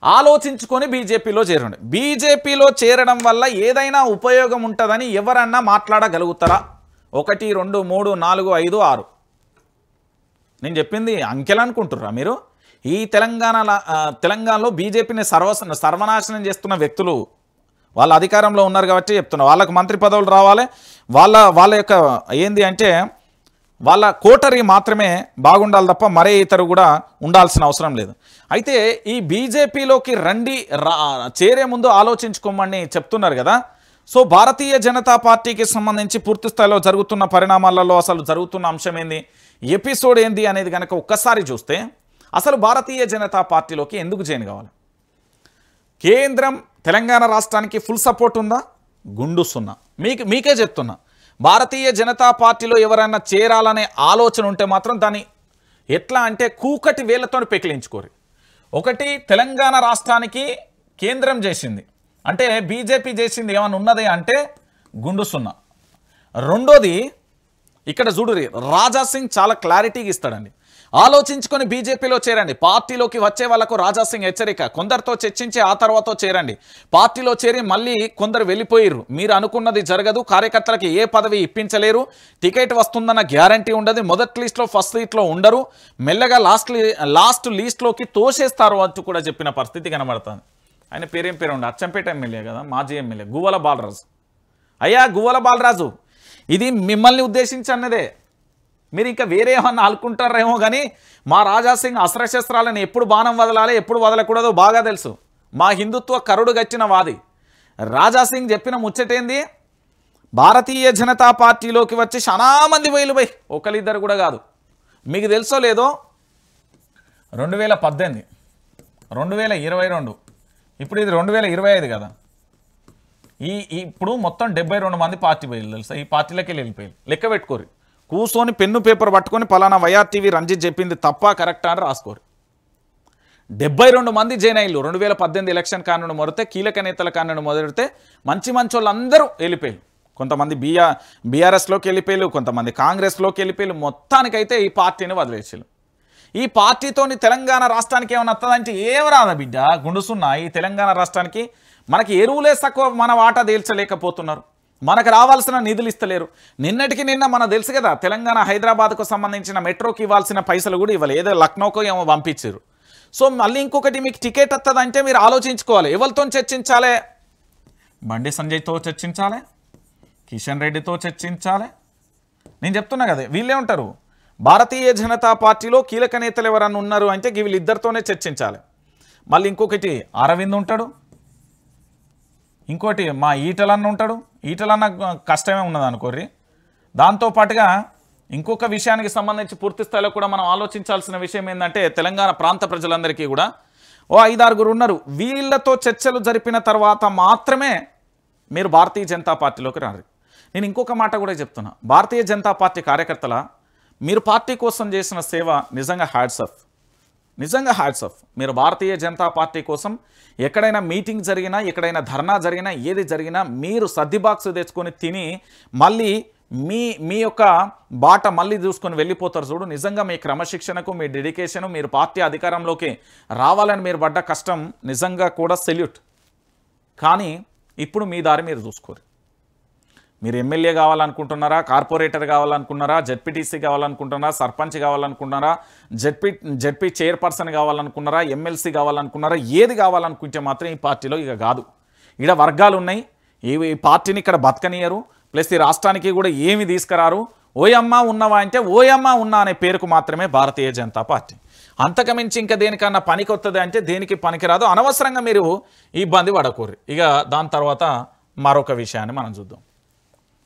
ఆలోచించుకొని బీజేపీలో చేరండి. బీజేపీలో చేరడం వల్ల ఏదైనా ఉపయోగం ఉంటుందని ఎవరన్నా మాట్లాడగలుగుతారా? 1 2 3 4 5 6 నేను చెప్పింది అంకెలు అనుకుంటుర్రా మీరు? ఈ తెలంగాణలో బీజేపీని సర్వనాశనం చేస్తున్న వ్యక్తులు వాళ్ళ అధికారంలో ఉన్నారు కాబట్టి చెప్తున్నా. వాళ్ళకు మంత్రి పదవులు రావాలి, వాళ్ళ యొక్క ఏంది అంటే వాళ్ళ కోటరీ మాత్రమే బాగుండాలి తప్ప మరే ఇతరు కూడా ఉండాల్సిన అవసరం లేదు. అయితే ఈ బీజేపీలోకి చేరే ముందు ఆలోచించుకోమని చెప్తున్నారు కదా. సో భారతీయ జనతా పార్టీకి సంబంధించి పూర్తి స్థాయిలో జరుగుతున్న పరిణామాలలో అసలు జరుగుతున్న అంశం ఏంది, ఎపిసోడ్ ఏంది అనేది కనుక ఒక్కసారి చూస్తే అసలు భారతీయ జనతా పార్టీలోకి ఎందుకు జాయిన్ కావాలి? కేంద్రం తెలంగాణ రాష్ట్రానికి ఫుల్ సపోర్ట్ ఉందా? గుండు సున్నా. మీకే చెప్తున్నా, భారతీయ జనతా పార్టీలో ఎవరైనా చేరాలనే ఆలోచన ఉంటే మాత్రం దాన్ని ఎట్లా అంటే కూకటి వేళ్లతో పెకిలించుకోరు. ఒకటి, తెలంగాణ రాష్ట్రానికి కేంద్రం చేసింది అంటే బీజేపీ చేసింది ఏమైనా ఉన్నది అంటే గుండు సున్నా. రెండోది, ఇక్కడ చూడురి రాజాసింగ్ చాలా క్లారిటీగా ఇస్తాడండి. ఆలోచించుకొని బీజేపీలో చేరండి. పార్టీలోకి వచ్చే వాళ్ళకు రాజాసింగ్ హెచ్చరిక, కొందరితో చర్చించి ఆ తర్వాత చేరండి. పార్టీలో చేరి మళ్ళీ కొందరు వెళ్ళిపోయారు. మీరు అనుకున్నది జరగదు, కార్యకర్తలకి ఏ పదవి ఇప్పించలేరు, టికెట్ వస్తుందన్న గ్యారంటీ ఉండదు, మొదటి లిస్ట్లో ఫస్ట్ లిస్ట్లో ఉండరు, మెల్లగా లాస్ట్ లిస్ట్లోకి తోసేస్తారు అంటూ కూడా చెప్పిన పరిస్థితి కనబడుతుంది. ఆయన పేరేం పేరు ఉండే, అచ్చంపేట ఎమ్మెల్యే కదా, మాజీ ఎమ్మెల్యే గువ్వల బాలరాజు. అయ్యా గువ్వల బాలరాజు, ఇది మిమ్మల్ని ఉద్దేశించి అన్నదే. మీరు ఇంకా వేరే ఏమన్నా ఆలుకుంటారేమో కానీ మా రాజాసింగ్ అస్త్రశస్త్రాలను ఎప్పుడు బాణం వదలాలి ఎప్పుడు వదలకూడదో బాగా తెలుసు. మా హిందుత్వ కరుడు గట్టిన వాది రాజాసింగ్ చెప్పిన ముచ్చటేంది, భారతీయ జనతా పార్టీలోకి వచ్చి చాలా మంది బయలుపోయి ఒకరిద్దరు కూడా కాదు. మీకు తెలుసో లేదో 2018 2022 ఇప్పుడు ఇది 2025 కదా, ఇప్పుడు మొత్తం 72 మంది పార్టీ పోయారు తెలుసా. ఈ పార్టీలకి వెళ్ళిపోయారు. లెక్క పెట్టుకోరు, కూర్చొని పెన్ను పేపర్ పట్టుకొని పలానా వైఆర్టీవీ రంజిత్ చెప్పింది తప్ప కరెక్టా అని రాసుకోరు. 72 మంది జాయిన్ అయ్యారు 2018 ఎలక్షన్ కానుండి మొదటితే, కీలక నేతల కానుండి మొదలెడితే మంచి వాళ్ళందరూ వెళ్ళిపోయారు. కొంతమంది బీఆర్ఎస్లోకి వెళ్ళిపోయారు, కొంతమంది కాంగ్రెస్లోకి వెళ్ళిపోయారు. మొత్తానికైతే ఈ పార్టీని వదిలేసారు. ఈ పార్టీతోని తెలంగాణ రాష్ట్రానికి ఏమైనా వస్తుందంటే ఏం రాదా బిడ్డ, గుండుసున్నా. ఈ తెలంగాణ రాష్ట్రానికి మనకి ఎరువులే తక్కువ, మన వాటా తేల్చలేకపోతున్నారు, మనకు రావాల్సిన నిధులు ఇస్తలేరు. నిన్నటికి నిన్న మనకు తెలుసు కదా, తెలంగాణ హైదరాబాద్కు సంబంధించిన మెట్రోకి ఇవ్వాల్సిన పైసలు కూడా ఇవ్వాలి, ఏదో లక్నోకో ఏమో పంపించారు. సో మళ్ళీ ఇంకొకటి, మీకు టికెట్ వస్తుందంటే మీరు ఆలోచించుకోవాలి, ఎవరితో చర్చించాలి? బండి సంజయ్తో చర్చించాలి, కిషన్ రెడ్డితో చర్చించాలి. నేను చెప్తున్నా కదా, వీళ్ళే ఉంటారు. భారతీయ జనతా పార్టీలో కీలక నేతలు ఎవరన్నా ఉన్నారు అంటే వీళ్ళిద్దరితోనే చర్చించాలి. మళ్ళీ ఇంకొకటి అరవింద్ ఉంటాడు, ఇంకోటి మా ఈటలన్న ఉంటాడు. ఈటలన్న కష్టమే ఉన్నది అనుకోర్రి. దాంతోపాటుగా ఇంకొక విషయానికి సంబంధించి పూర్తి స్థాయిలో కూడా మనం ఆలోచించాల్సిన విషయం ఏంటంటే తెలంగాణ ప్రాంత ప్రజలందరికీ కూడా 5-6 ఉన్నారు. వీళ్ళతో చర్చలు జరిపిన తర్వాత మాత్రమే మీరు భారతీయ జనతా పార్టీలోకి రారు. నేను ఇంకొక మాట కూడా చెప్తున్నా, భారతీయ జనతా పార్టీ కార్యకర్తల మీరు పార్టీ కోసం చేసిన సేవ నిజంగా హ్యాట్స్ ఆఫ్, నిజంగా హ్యాట్స్ ఆఫ్. మీరు భారతీయ జనతా పార్టీ కోసం ఎక్కడైనా మీటింగ్ జరిగినా, ఎక్కడైనా ధర్నా జరిగినా, ఏది జరిగినా మీరు సర్ది బాక్స్ తెచ్చుకొని తిని మళ్ళీ మీ యొక్క బాట మళ్ళీ చూసుకొని వెళ్ళిపోతారు చూడు. నిజంగా మీ క్రమశిక్షణకు, మీ డెడికేషను, మీరు పార్టీ అధికారంలోకి రావాలని మీరు పడ్డ కష్టం నిజంగా కూడా సెల్యూట్. కానీ ఇప్పుడు మీ దారి మీరు చూసుకోరు. మీరు ఎమ్మెల్యే కావాలనుకుంటున్నారా, కార్పొరేటర్ కావాలనుకున్నారా, జెడ్పీటీసీ కావాలనుకుంటున్నారా, సర్పంచ్ కావాలనుకుంటున్నారా, జెడ్పీ చైర్పర్సన్ కావాలనుకున్నారా, ఎమ్మెల్సీ కావాలనుకున్నారా, ఏది కావాలనుకుంటే మాత్రం ఈ పార్టీలో ఇక కాదు. ఇక్కడ వర్గాలు ఉన్నాయి. ఈ పార్టీని ఇక్కడ బతకనియరు. ప్లస్ ఈ రాష్ట్రానికి కూడా ఏమి తీసుకురారు. ఓయమ్మ ఉన్నవా అంటే ఓయమ్మ ఉన్నా అనే పేరుకు మాత్రమే భారతీయ జనతా పార్టీ. అంతకమించి ఇంకా దేనికన్నా పనికి వస్తుంది అంటే దేనికి పనికిరాదు. అనవసరంగా మీరు ఇబ్బంది పడకూరు. ఇక దాని తర్వాత మరొక విషయాన్ని మనం చూద్దాం.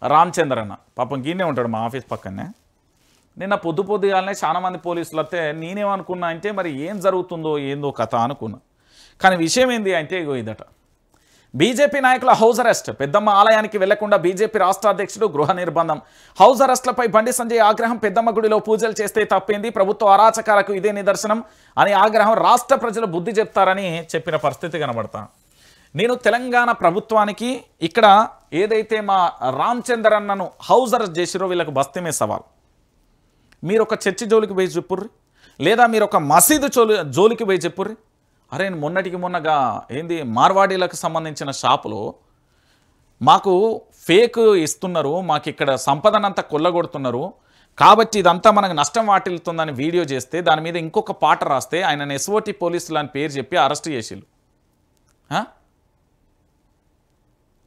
రామచంద్ర అన్న పాపం గిన్నే ఉంటాడు మా ఆఫీస్ పక్కనే. నిన్న పొద్దుగాలనే చాలా మంది పోలీసులు వస్తే నేనేమనుకున్నా అంటే మరి ఏం జరుగుతుందో ఏందో కథ అనుకున్నా. కానీ విషయం ఏంది అంటే ఇగో ఇదట. బీజేపీ నాయకుల హౌస్ అరెస్ట్. పెద్దమ్మ ఆలయానికి వెళ్లకుండా బీజేపీ రాష్ట్ర అధ్యక్షుడు గృహ నిర్బంధం. హౌస్ అరెస్టులపై బండి సంజయ్ ఆగ్రహం. పెద్దమ్మ గుడిలో పూజలు చేస్తే తప్పేంది, ప్రభుత్వ అరాచకాలకు ఇదే నిదర్శనం అని ఆగ్రహం. రాష్ట్ర ప్రజలు బుద్ధి చెప్తారని చెప్పిన పరిస్థితి కనబడతా. నేను తెలంగాణ ప్రభుత్వానికి ఇక్కడ ఏదైతే మా రామచంద్ర అన్నను హౌస్ అరెస్ట్ చేసిరో వీళ్ళకు బస్తమే సవాల్. మీరు ఒక చర్చి జోలికి పోయి చెప్పుర్రి, లేదా మీరు ఒక మసీదు జోలికి పోయి చెప్పుర్రి. అరే మొన్నటికి మొన్నగా ఏంది మార్వాడీలకు సంబంధించిన షాపులో మాకు ఫేక్ ఇస్తున్నారు, మాకు ఇక్కడ సంపదనంతా కొల్లగొడుతున్నారు, కాబట్టి ఇదంతా మనకు నష్టం వాటిల్తుందని వీడియో చేస్తే దాని మీద ఇంకొక పాట రాస్తే ఆయన ఎస్ఓటి పోలీసులు అని పేరు చెప్పి అరెస్ట్ చేసిళ్ళు.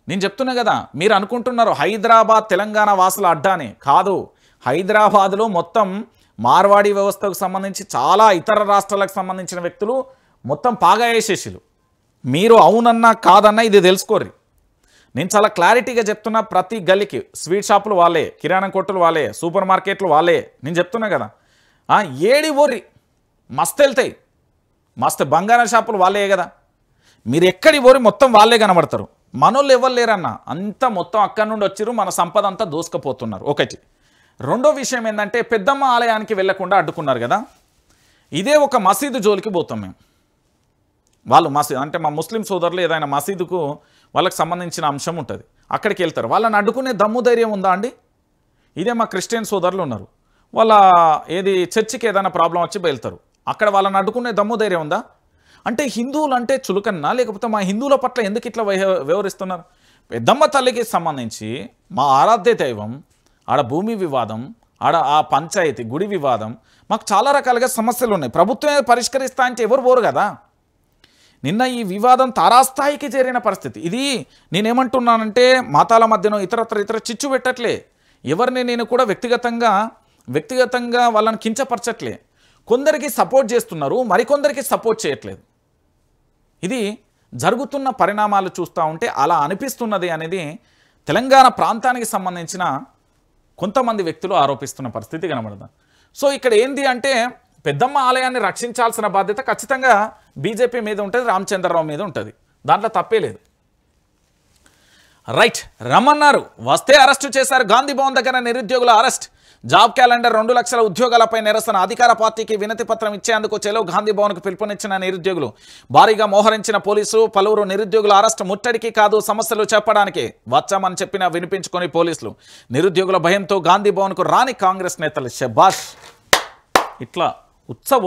నేను చెప్తున్నా కదా, మీరు అనుకుంటున్నారు హైదరాబాద్ తెలంగాణ వాసుల అడ్డానే. కాదు, హైదరాబాద్లో మొత్తం మార్వాడి వ్యవస్థకు సంబంధించి చాలా ఇతర రాష్ట్రాలకు సంబంధించిన వ్యక్తులు మొత్తం పాగా వేసేసిలు. మీరు అవునన్నా కాదన్నా ఇది తెలుసుకోర్రి. నేను చాలా క్లారిటీగా చెప్తున్నా. ప్రతి గల్లీకి స్వీట్ షాపులు వాళ్ళే, కిరాణా కొట్టులు వాళ్ళే, సూపర్ మార్కెట్లు వాళ్ళే. నేను చెప్తున్నా కదా, ఏడి ఓర్రి మస్తు వెళ్తాయి. మస్తు బంగారం షాపులు వాళ్ళే కదా. మీరు ఎక్కడి ఓరి మొత్తం వాళ్ళే కనబడతారు. మనోళ్ళు ఎవరు లేరన్నా, అంతా మొత్తం అక్కడి నుండి వచ్చిరు, మన సంపద అంతా దోసుకుపోతున్నారు. ఒకటి. రెండో విషయం ఏంటంటే పెద్దమ్మ ఆలయానికి వెళ్లకుండా అడ్డుకున్నారు కదా. ఇదే ఒక మసీదు జోలికి పోతాం మేము. వాళ్ళు మసీదు అంటే మా ముస్లిం సోదరులు ఏదైనా మసీదుకు వాళ్ళకి సంబంధించిన అంశం ఉంటుంది, అక్కడికి వెళ్తారు. వాళ్ళని అడ్డుకునే దమ్ము ధైర్యం ఉందా అండి? ఇదే మా క్రిస్టియన్ సోదరులు ఉన్నారు, వాళ్ళ ఏది చర్చికి ఏదైనా ప్రాబ్లం వచ్చి వెళ్తారు, అక్కడ వాళ్ళని అడ్డుకునే దమ్ము ధైర్యం ఉందా? అంటే హిందువులు అంటే చులకన్నా, లేకపోతే మా హిందువుల పట్ల ఎందుకు ఇట్లా వ్యవహరిస్తున్నారు? పెద్దమ్మ తల్లికి సంబంధించి మా ఆరాధ్య దైవం, ఆడ భూమి వివాదం, ఆడ ఆ పంచాయతీ గుడి వివాదం, మాకు చాలా రకాలుగా సమస్యలు ఉన్నాయి. ప్రభుత్వమే పరిష్కరిస్తా అంటే ఎవరు పోరు కదా. నిన్న ఈ వివాదం తారాస్థాయికి చేరిన పరిస్థితి. ఇది నేనేమంటున్నానంటే మతాల మధ్యన ఇతర చిచ్చు పెట్టట్లే, ఎవరిని నేను కూడా వ్యక్తిగతంగా వాళ్ళని కించపరచట్లే. కొందరికి సపోర్ట్ చేస్తున్నారు, మరికొందరికి సపోర్ట్ చేయట్లేదు. ఇది జరుగుతున్న పరిణామాలు చూస్తూ ఉంటే అలా అనిపిస్తున్నది అనేది తెలంగాణ ప్రాంతానికి సంబంధించిన కొంతమంది వ్యక్తులు ఆరోపిస్తున్న పరిస్థితి కనబడుతుంది. సో ఇక్కడ ఏంది అంటే పెద్దమ్మ ఆలయాన్ని రక్షించాల్సిన బాధ్యత ఖచ్చితంగా బీజేపీ మీద ఉంటుంది, రామచంద్రరావు మీద ఉంటుంది, దాంట్లో తప్పే లేదు. రైట్. రమ్మన్నారు, వస్తే అరెస్టు చేశారు. గాంధీ భవన్ దగ్గర నిరుద్యోగుల అరెస్ట్. జాబ్ క్యాలెండర్ 2 లక్షల ఉద్యోగాలపై నిరసన. అధికార పార్టీకి వినతి పత్రం ఇచ్చేందుకు చెలో గాంధీ భవన్కు పిలుపునిచ్చిన నిరుద్యోగులు. భారీగా మోహరించిన పోలీసులు. పలువురు నిరుద్యోగుల అరెస్ట్. ముట్టడికి కాదు, సమస్యలు చెప్పడానికి వచ్చామని చెప్పినా వినిపించుకొని పోలీసులు. నిరుద్యోగుల భయంతో గాంధీ భవన్కు రాని కాంగ్రెస్ నేతలు. శబాష్. ఇట్లా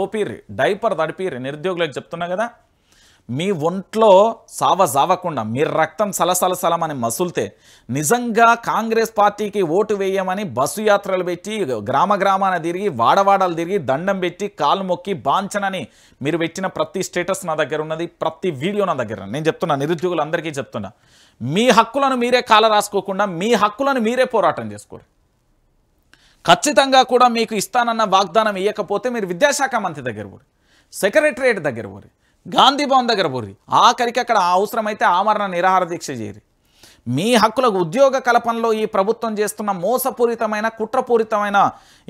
ఓపీర్రి, డైపర్ తడిపిర్రి నిరుద్యోగులకు. చెప్తున్నా కదా, మీ ఒంట్లో సావకుండా మీరు రక్తం సలసలసలమని మసుల్తే నిజంగా కాంగ్రెస్ పార్టీకి ఓటు వేయమని బస్సు యాత్రలు పెట్టి గ్రామాన తిరిగి వాడవాడలు తిరిగి దండం పెట్టి కాలు మొక్కి బాంచనని మీరు పెట్టిన ప్రతి స్టేటస్ నా దగ్గర ఉన్నది, ప్రతి వీడియో నా దగ్గర. నేను చెప్తున్నా, నిరుద్యోగులందరికీ చెప్తున్నా, మీ హక్కులను మీరే కాల రాసుకోకుండా మీ హక్కులను మీరే పోరాటం చేసుకోరు. ఖచ్చితంగా కూడా మీకు ఇస్తానన్న వాగ్దానం ఇవ్వకపోతే మీరు విద్యాశాఖ మంత్రి దగ్గర పోరు, సెక్రటరియట్ దగ్గర పోరు, గాంధీ భవన్ దగ్గర పోరి, ఆఖరికి అక్కడ అవసరమైతే ఆమరణ నిరాహార దీక్ష చేయరు. మీ హక్కులకు ఉద్యోగ కల్పనలో ఈ ప్రభుత్వం చేస్తున్న మోసపూరితమైన కుట్రపూరితమైన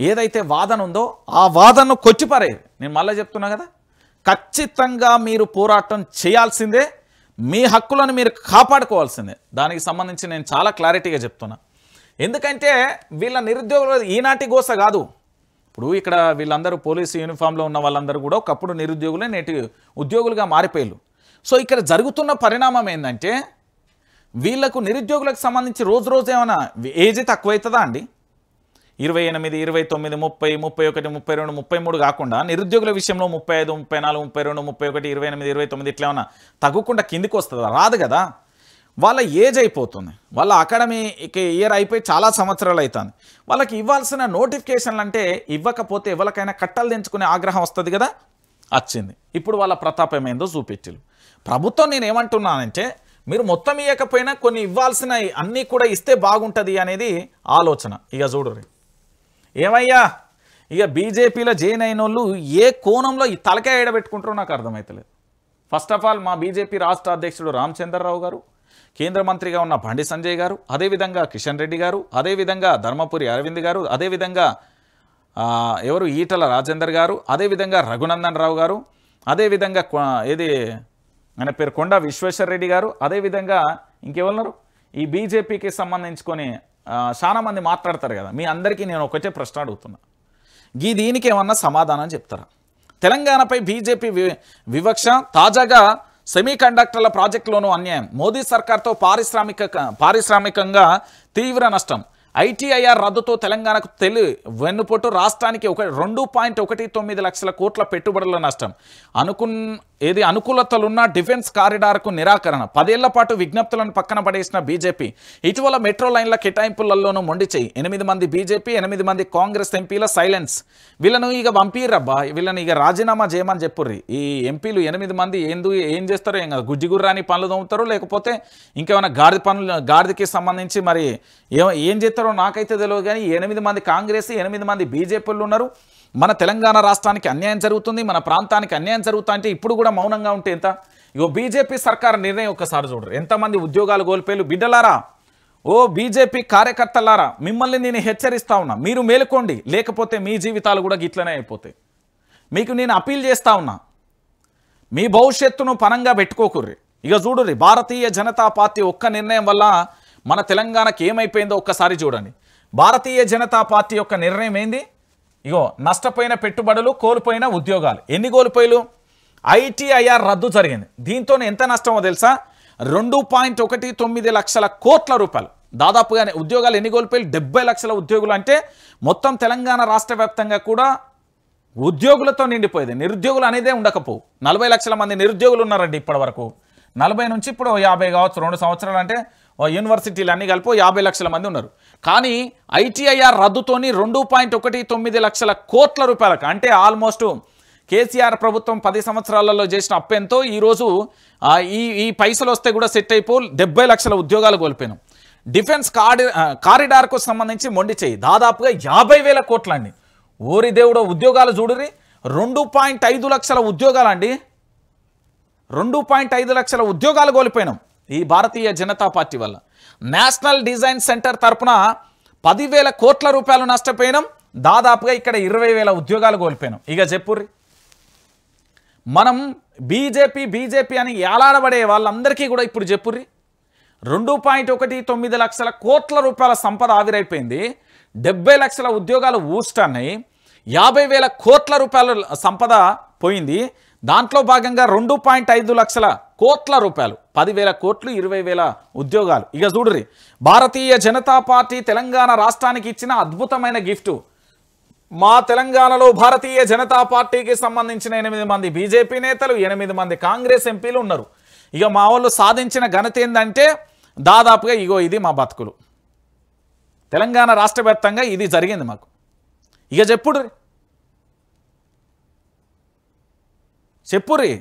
ఏదైతే వాదన ఉందో ఆ వాదనను కొట్టిపారేరు. నేను మళ్ళీ చెప్తున్నా కదా, ఖచ్చితంగా మీరు పోరాటం చేయాల్సిందే, మీ హక్కులను మీరు కాపాడుకోవాల్సిందే. దానికి సంబంధించి నేను చాలా క్లారిటీగా చెప్తున్నా. ఎందుకంటే వీళ్ళ నిరుద్యోగులు ఈనాటి గోస కాదు. ఇప్పుడు ఇక్కడ వీళ్ళందరూ పోలీసు యూనిఫామ్లో ఉన్న వాళ్ళందరూ కూడా ఒకప్పుడు నిరుద్యోగులే నేటి ఉద్యోగులుగా మారిపోయారు. సో ఇక్కడ జరుగుతున్న పరిణామం ఏంటంటే వీళ్లకు నిరుద్యోగులకు సంబంధించి రోజు రోజు ఏమైనా ఏజ్ తక్కువవుతుందా అండి? 28, 29, 30, 31, 32, 33 కాకుండా నిరుద్యోగుల విషయంలో 35, 34, 32, 31, 28, 29 ఇట్లా ఏమన్నా తగ్గకుండా కిందికి వస్తుందా? రాదు కదా. వాళ్ళ ఏజ్ అయిపోతుంది, వాళ్ళ అకాడమిక్ ఇయర్ అయిపోయి చాలా సంవత్సరాలు అవుతుంది. వాళ్ళకి ఇవ్వాల్సిన నోటిఫికేషన్లు అంటే ఇవ్వకపోతే ఎవరికైనా కట్టలు తెంచుకునే ఆగ్రహం వస్తుంది కదా, వచ్చింది. ఇప్పుడు వాళ్ళ ప్రతాపం ఏందో చూపించారు ప్రభుత్వం. నేను ఏమంటున్నానంటే మీరు మొత్తం ఇవ్వకపోయినా కొన్ని ఇవ్వాల్సిన అన్నీ కూడా ఇస్తే బాగుంటుంది అనేది ఆలోచన. ఇక చూడరు ఏమయ్యా, ఇక బీజేపీలో జాయిన్ అయిన వాళ్ళు ఏ కోణంలో ఈ తలకాయ ఏడబెట్టుకుంటారో నాకు అర్థమవుతలేదు. ఫస్ట్ ఆఫ్ ఆల్ మా బీజేపీ రాష్ట్ర అధ్యక్షుడు రామచంద్రరావు గారు, కేంద్ర మంత్రిగా ఉన్న బండి సంజయ్ గారు, అదేవిధంగా కిషన్ రెడ్డి గారు, అదేవిధంగా ధర్మపురి అరవింద్ గారు, అదేవిధంగా ఎవరు ఈటల రాజేందర్ గారు, అదేవిధంగా రఘునందన్ రావు గారు, అదేవిధంగా ఏది ఆయన పేరు కొండ విశ్వేశ్వర రెడ్డి గారు, అదేవిధంగా ఇంకెవరున్నారు ఈ బీజేపీకి సంబంధించుకొని చాలా మంది మాట్లాడతారు కదా. మీ అందరికీ నేను ఒకటే ప్రశ్న అడుగుతున్నా, దీనికి ఏమన్నా సమాధానం చెప్తారా? తెలంగాణపై బీజేపీ వివక్ష, తాజాగా సెమీకండక్టర్ల ప్రాజెక్టులోనూ అన్యాయం, మోదీ సర్కార్తో పారిశ్రామికంగా తీవ్ర నష్టం, ఐటీఐఆర్ రద్దుతో తెలంగాణకు వెన్నుపోటు, రాష్ట్రానికి 2.19 లక్షల కోట్ల పెట్టుబడుల నష్టం, అనుకూలతలున్న డిఫెన్స్ కారిడార్కు నిరాకరణ, 10 ఏళ్ల పాటు విజ్ఞప్తులను పక్కన పడేసిన బీజేపీ, ఇటీవల మెట్రో లైన్ల కేటాయింపులలోనూ మొండి చేయి, 8 మంది బీజేపీ 8 మంది కాంగ్రెస్ ఎంపీల సైలెన్స్, వీళ్ళను ఇక పంపిరబ్బా, వీళ్ళని ఇక రాజీనామా చేయమని చెప్పుర్రి. ఈ ఎంపీలు 8 మంది ఏం చేస్తారో ఏం కాదు, గుజ్జిగుర్రాని పనులు తోముతారు, లేకపోతే ఇంకేమైనా గాడిదకి సంబంధించి మరి ఏం చేస్తారో నాకైతే తెలియదు. కానీ 8 మంది కాంగ్రెస్ 8 మంది బీజేపీలు ఉన్నారు. మన తెలంగాణ రాష్ట్రానికి అన్యాయం జరుగుతుంది, మన ప్రాంతానికి అన్యాయం జరుగుతా అంటే ఇప్పుడు కూడా మౌనంగా ఉంటే ఎంత? ఇగో బీజేపీ సర్కార్ నిర్ణయం ఒక్కసారి చూడరు, ఎంతమంది ఉద్యోగాలు కోల్పోయారు. బిడ్డలారా, ఓ బీజేపీ కార్యకర్తలారా, మిమ్మల్ని నేను హెచ్చరిస్తా ఉన్నా, మీరు మేలుకోండి, లేకపోతే మీ జీవితాలు కూడా గిట్లనే అయిపోతాయి. మీకు నేను అపీల్ చేస్తా ఉన్నా, మీ భవిష్యత్తును పనంగా పెట్టుకోకుర్రి. ఇక చూడుర్రి, భారతీయ జనతా పార్టీ ఒక్క నిర్ణయం వల్ల మన తెలంగాణకి ఏమైపోయిందో ఒక్కసారి చూడండి. భారతీయ జనతా పార్టీ యొక్క నిర్ణయం ఏంది? ఇగో నష్టపోయిన పెట్టుబడులు, కోల్పోయిన ఉద్యోగాలు. ఎన్ని కోల్పోయిలు? ఐటీఐఆర్ రద్దు జరిగింది. దీంతో ఎంత నష్టమో తెలుసా? 2.19 లక్షల కోట్ల రూపాయలు. దాదాపుగా ఉద్యోగాలు ఎన్ని కోల్పోయి? 70 లక్షల ఉద్యోగులు. అంటే మొత్తం తెలంగాణ రాష్ట్ర వ్యాప్తంగా కూడా ఉద్యోగులతో నిండిపోయేది. నిరుద్యోగులు అనేదే ఉండకపోవు. 40 లక్షల మంది నిరుద్యోగులు ఉన్నారండి ఇప్పటి వరకు. 40 నుంచి ఇప్పుడు 50 కావచ్చు, 2 సంవత్సరాలు అంటే యూనివర్సిటీలు అన్నీ కలిపి 50 లక్షల మంది ఉన్నారు. కానీ ఐటీఐఆర్ రద్దుతోని 2.19 లక్షల కోట్ల రూపాయలకు, అంటే ఆల్మోస్ట్ కేసీఆర్ ప్రభుత్వం 10 సంవత్సరాలలో చేసిన అప్పెంతో ఈరోజు ఈ పైసలు వస్తే కూడా సెట్ అయిపో 70 లక్షల ఉద్యోగాలు కోల్పోయినాం. డిఫెన్స్ కారిడార్కు సంబంధించి మొండి చేయి, దాదాపుగా 50,000 కోట్లండి. ఓరి దేవుడో, ఉద్యోగాలు చూడురి, 2.5 లక్షల ఉద్యోగాలండి. 2.5 లక్షల ఉద్యోగాలు కోల్పోయినాం ఈ భారతీయ జనతా పార్టీ వల్ల. నేషనల్ డిజైన్ సెంటర్ తరపున 10,000 కోట్ల రూపాయలు నష్టపోయినాం. దాదాపుగా ఇక్కడ 20,000 ఉద్యోగాలు కోల్పోయినాం. ఇక చెప్పుర్రి, మనం బీజేపీ అని ఏలాడబడే వాళ్ళందరికీ కూడా ఇప్పుడు చెప్పుర్రి, 2.19 లక్షల కోట్ల రూపాయల సంపద ఆవిరైపోయింది, 70 లక్షల ఉద్యోగాలు ఊస్టన్నాయి, 50,000 కోట్ల రూపాయల సంపద పోయింది. దాంట్లో భాగంగా 2.5 లక్షల కోట్ల రూపాయలు, 10,000 కోట్లు, 20,000 ఉద్యోగాలు. ఇక చూడుర్రి, భారతీయ జనతా పార్టీ తెలంగాణ రాష్ట్రానికి ఇచ్చిన అద్భుతమైన గిఫ్ట్. మా తెలంగాణలో భారతీయ జనతా పార్టీకి సంబంధించిన 8 మంది బీజేపీ నేతలు, 8 మంది కాంగ్రెస్ ఎంపీలు ఉన్నారు. ఇక మా వాళ్ళు సాధించిన ఘనత ఏంటంటే దాదాపుగా ఇగో ఇది మా బతుకులు. తెలంగాణ రాష్ట్ర వ్యాప్తంగా ఇది జరిగింది మాకు. ఇక చెప్పుర్రి,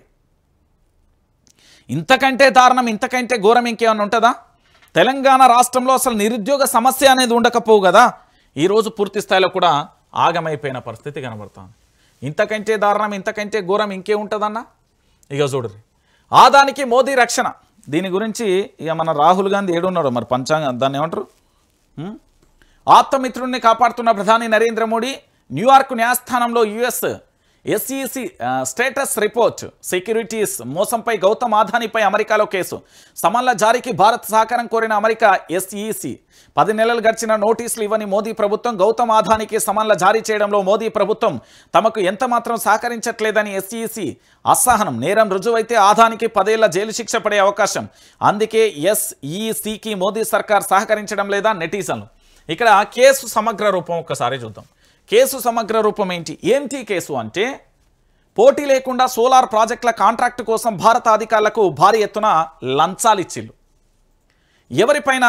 ఇంతకంటే దారుణం, ఇంతకంటే ఘోరం ఇంకేమన్నా ఉంటుందా? తెలంగాణ రాష్ట్రంలో అసలు నిరుద్యోగ సమస్య అనేది ఉండకపోవు కదా, ఈరోజు పూర్తి స్థాయిలో కూడా ఆగమైపోయిన పరిస్థితి కనబడుతుంది. ఇంతకంటే దారుణం, ఇంతకంటే ఘోరం ఇంకే ఉంటుందన్న? ఇక చూడరు, ఆదానికి మోదీ రక్షణ. దీని గురించి ఇక మన రాహుల్ గాంధీ ఏడున్నాడు మరి, పంచాంగం దాన్ని ఏమంటారు, ఆప్తమిత్రుడిని కాపాడుతున్న ప్రధాని నరేంద్ర మోడీ న్యూయార్క్ న్యాయస్థానంలో US SEC status report securities మోసంపై గౌతమ్ అదానీపై అమెరికాలో కేసు సమన్ల జారీకి భారత్ సహకారం కోరిన అమెరికా ఎస్ఈసి 10 నెలలు గడిచిన నోటీసులు ఇవ్వని మోదీ ప్రభుత్వం గౌతమ్ అదానీకి సమన్ల జారీ చేయడంలో మోదీ ప్రభుత్వం తమకు ఎంత మాత్రం సహకరించట్లేదని ఎస్ఈసి అసహనం నేరం రుజువైతే అదానీకి 10 ఏళ్ల జైలు శిక్ష పడే అవకాశం అందుకే ఎస్ఈసికి మోదీ సర్కార్ సహకరించడం లేదా నెటిజన్లు ఇక్కడ కేసు సమగ్ర రూపం ఒక్కసారి చూద్దాం కేసు సమగ్ర రూపం ఏంటి కేసు అంటే పోటీ లేకుండా సోలార్ ప్రాజెక్టుల కాంట్రాక్ట్ కోసం భారత అధికారులకు భారీ ఎత్తున లంచాలు ఇచ్చిళ్ళు ఎవరిపైన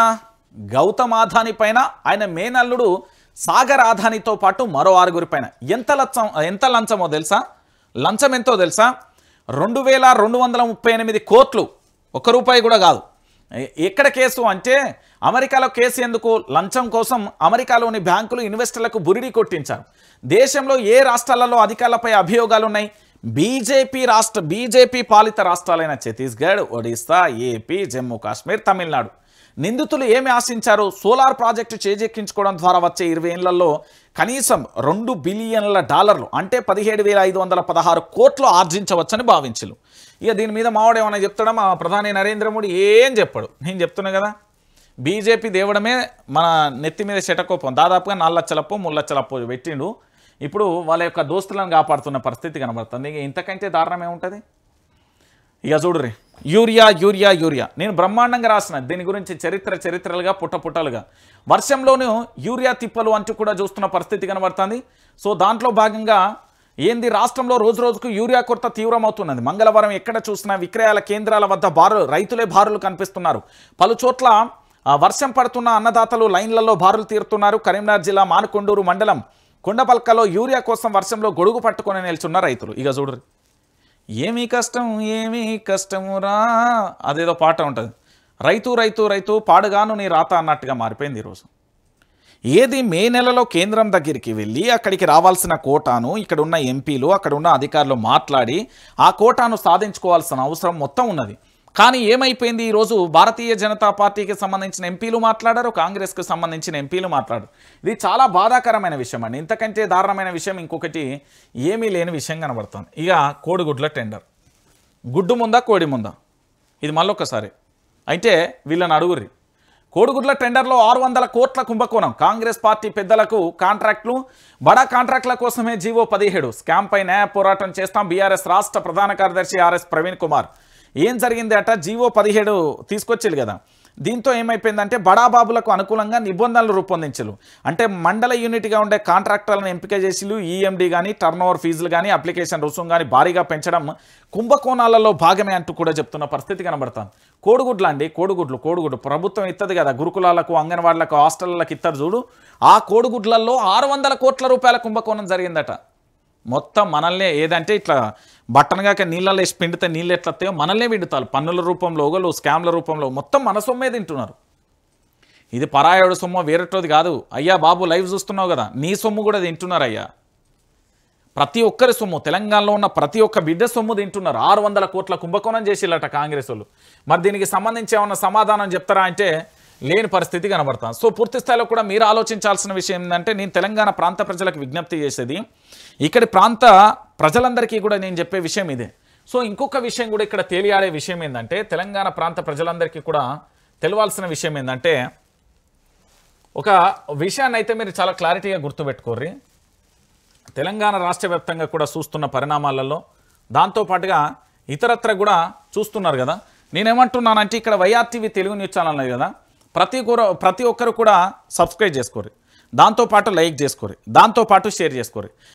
గౌతమ్ అదానీ పైన ఆయన మేనల్లుడు సాగర్ అదానీతో పాటు మరో 6 పైన ఎంత లంచమో తెలుసా లంచం ఎంతో తెలుసా 2238 కోట్లు ₹1 కూడా కాదు ఎక్కడ కేసు అంటే అమెరికాలో కేసు ఎందుకు లంచం కోసం అమెరికాలోని బ్యాంకులు ఇన్వెస్టర్లకు బురిడి కొట్టించారు దేశంలో ఏ రాష్ట్రాలలో అధికారులపై అభియోగాలు ఉన్నాయి బీజేపీ పాలిత రాష్ట్రాలైన ఛత్తీస్గఢ్ ఒడిశా ఏపీ జమ్మూ కాశ్మీర్ తమిళనాడు నిందితులు ఏమి ఆశించారు సోలార్ ప్రాజెక్టు చేజెక్కించుకోవడం ద్వారా వచ్చే 20 ఏళ్లలో కనీసం $2 బిలియన్ల అంటే 17,516 కోట్లు ఆర్జించవచ్చని భావించరు ఇక దీని మీద మావాడు ఏమన్నా చెప్తాడా మా ప్రధాని నరేంద్ర మోడీ ఏం చెప్పాడు నేను చెప్తున్నా కదా బీజేపీ దేవడమే మన నెత్తి మీద శటకోపం దాదాపుగా 4 లక్షలప్పో 3 లక్షలప్పో పెట్టిండు ఇప్పుడు వాళ్ళ యొక్క దోస్తులను కాపాడుతున్న పరిస్థితి కనబడుతుంది ఇక ఇంతకంటే దారుణం ఏముంటుంది ఇక చూడుర్రి యూరియా నేను బ్రహ్మాండంగా రాసిన దీని గురించి చరిత్రలుగా పుట్టలుగా వర్షంలోనూ యూరియా తిప్పలు అంటూ కూడా చూస్తున్న పరిస్థితి కనబడుతుంది సో దాంట్లో భాగంగా ఏంది రాష్ట్రంలో రోజుకు యూరియా కొరత తీవ్రమవుతున్నది మంగళవారం ఎక్కడ చూసినా విక్రయాల కేంద్రాల వద్ద రైతులే బారులు కనిపిస్తున్నారు పలు చోట్ల వర్షం పడుతున్న అన్నదాతలు లైన్లలో బారులు తీరుతున్నారు కరీంనగర్ జిల్లా మానకొండూరు మండలం కొండపల్కలో యూరియా కోసం వర్షంలో గొడుగు పట్టుకొని నిల్చున్న రైతులు ఇక చూడరు ఏమీ కష్టమురా అదేదో పాట ఉంటుంది రైతు పాడుగాను నీ రాత అన్నట్టుగా మారిపోయింది ఈరోజు ఏది మే నెలలో కేంద్రం దగ్గరికి వెళ్ళి అక్కడికి రావాల్సిన కోటాను ఇక్కడ ఉన్న ఎంపీలు అక్కడ ఉన్న అధికారులు మాట్లాడి ఆ కోటాను సాధించుకోవాల్సిన అవసరం మొత్తం ఉన్నది కానీ ఏమైపోయింది ఈరోజు భారతీయ జనతా పార్టీకి సంబంధించిన ఎంపీలు మాట్లాడారు కాంగ్రెస్కి సంబంధించిన ఎంపీలు మాట్లాడారు ఇది చాలా బాధాకరమైన విషయం అండి ఇంతకంటే దారుణమైన విషయం ఇంకొకటి ఏమీ లేని విషయం కనబడుతుంది ఇక కోడిగుడ్ల టెండర్ గుడ్డు ముందా కోడి ముందా ఇది మళ్ళొక్కసారి అయితే వీళ్ళని అడుగుర్రి కోడిగుడ్ల టెండర్లో 600 కోట్ల కుంభకోణం కాంగ్రెస్ పార్టీ పెద్దలకు కాంట్రాక్టులు బడా కాంట్రాక్టుల కోసమే జీవో 17 స్కామ్ పై న్యాయ పోరాటం చేస్తాం బీఆర్ఎస్ రాష్ట్ర ప్రధాన కార్యదర్శి ఆర్ఎస్ ప్రవీణ్ కుమార్ ఏం జరిగింది అట జీవో 17 తీసుకొచ్చేది కదా దీంతో ఏమైపోయిందంటే బడాబాబులకు అనుకూలంగా నిబంధనలు రూపొందించలు అంటే మండల యూనిట్గా ఉండే కాంట్రాక్టర్లను ఎంపిక చేసిలు ఈఎండి కానీ టర్నోవర్ ఫీజులు కానీ అప్లికేషన్ రుసుము కానీ భారీగా పెంచడం కుంభకోణాలలో భాగమే అంటూ కూడా చెప్తున్న పరిస్థితి కనబడుతుంది కోడిగుడ్లు అండి కోడిగుడ్లు ప్రభుత్వం ఇస్తుంది కదా గురుకులాలకు అంగన్వాడలకు హాస్టళ్లకు ఇస్తారు చూడు ఆ కోడిగుడ్లలో 600 కోట్ల రూపాయల కుంభకోణం జరిగిందట మొత్తం మనల్నే ఏదంటే ఇట్లా బట్టనగాక నీళ్ళలో వేసి పిండితే నీళ్ళు ఎట్లా వస్తాయో మనల్నే విడుతారు పన్నుల రూపంలో ఒకళ్ళు స్కామ్ల రూపంలో మొత్తం మన సొమ్మే తింటున్నారు ఇది పరాయుడు సొమ్ము వేరేటోది కాదు అయ్యా బాబు లైవ్ చూస్తున్నావు కదా నీ సొమ్ము కూడా తింటున్నారు అయ్యా ప్రతి ఒక్కరి సొమ్ము తెలంగాణలో ఉన్న ప్రతి ఒక్క బిడ్డ సొమ్ము తింటున్నారు 600 కోట్ల కుంభకోణం చేసిల్లట కాంగ్రెస్ వాళ్ళు మరి దీనికి సంబంధించి ఏమన్నా సమాధానం చెప్తారా అంటే లేని పరిస్థితి కనబడుతుంది సో పూర్తి స్థాయిలో కూడా మీరు ఆలోచించాల్సిన విషయం ఏంటంటే నేను తెలంగాణ ప్రాంత ప్రజలకు విజ్ఞప్తి చేసేది ఇక్కడి ప్రాంత ప్రజలందరికీ కూడా నేను చెప్పే విషయం ఇదే సో ఇంకొక విషయం కూడా ఇక్కడ తేలియాడే విషయం ఏంటంటే తెలంగాణ ప్రాంత ప్రజలందరికీ కూడా తెలియాల్సిన విషయం ఏంటంటే ఒక విషయాన్ని అయితే మీరు చాలా క్లారిటీగా గుర్తుపెట్టుకోర్రి తెలంగాణ రాష్ట్ర వ్యాప్తంగా కూడా చూస్తున్న పరిణామాలలో దాంతోపాటుగా ఇతరత్ర కూడా చూస్తున్నారు కదా నేనేమంటున్నానంటే ఇక్కడ వైఆర్టీవీ తెలుగు న్యూస్ ఛానల్ అనేది కదా ప్రతి ఒక్కరు కూడా సబ్స్క్రైబ్ చేసుకోరు దాంతోపాటు లైక్ చేసుకోరు దాంతోపాటు షేర్ చేసుకోరు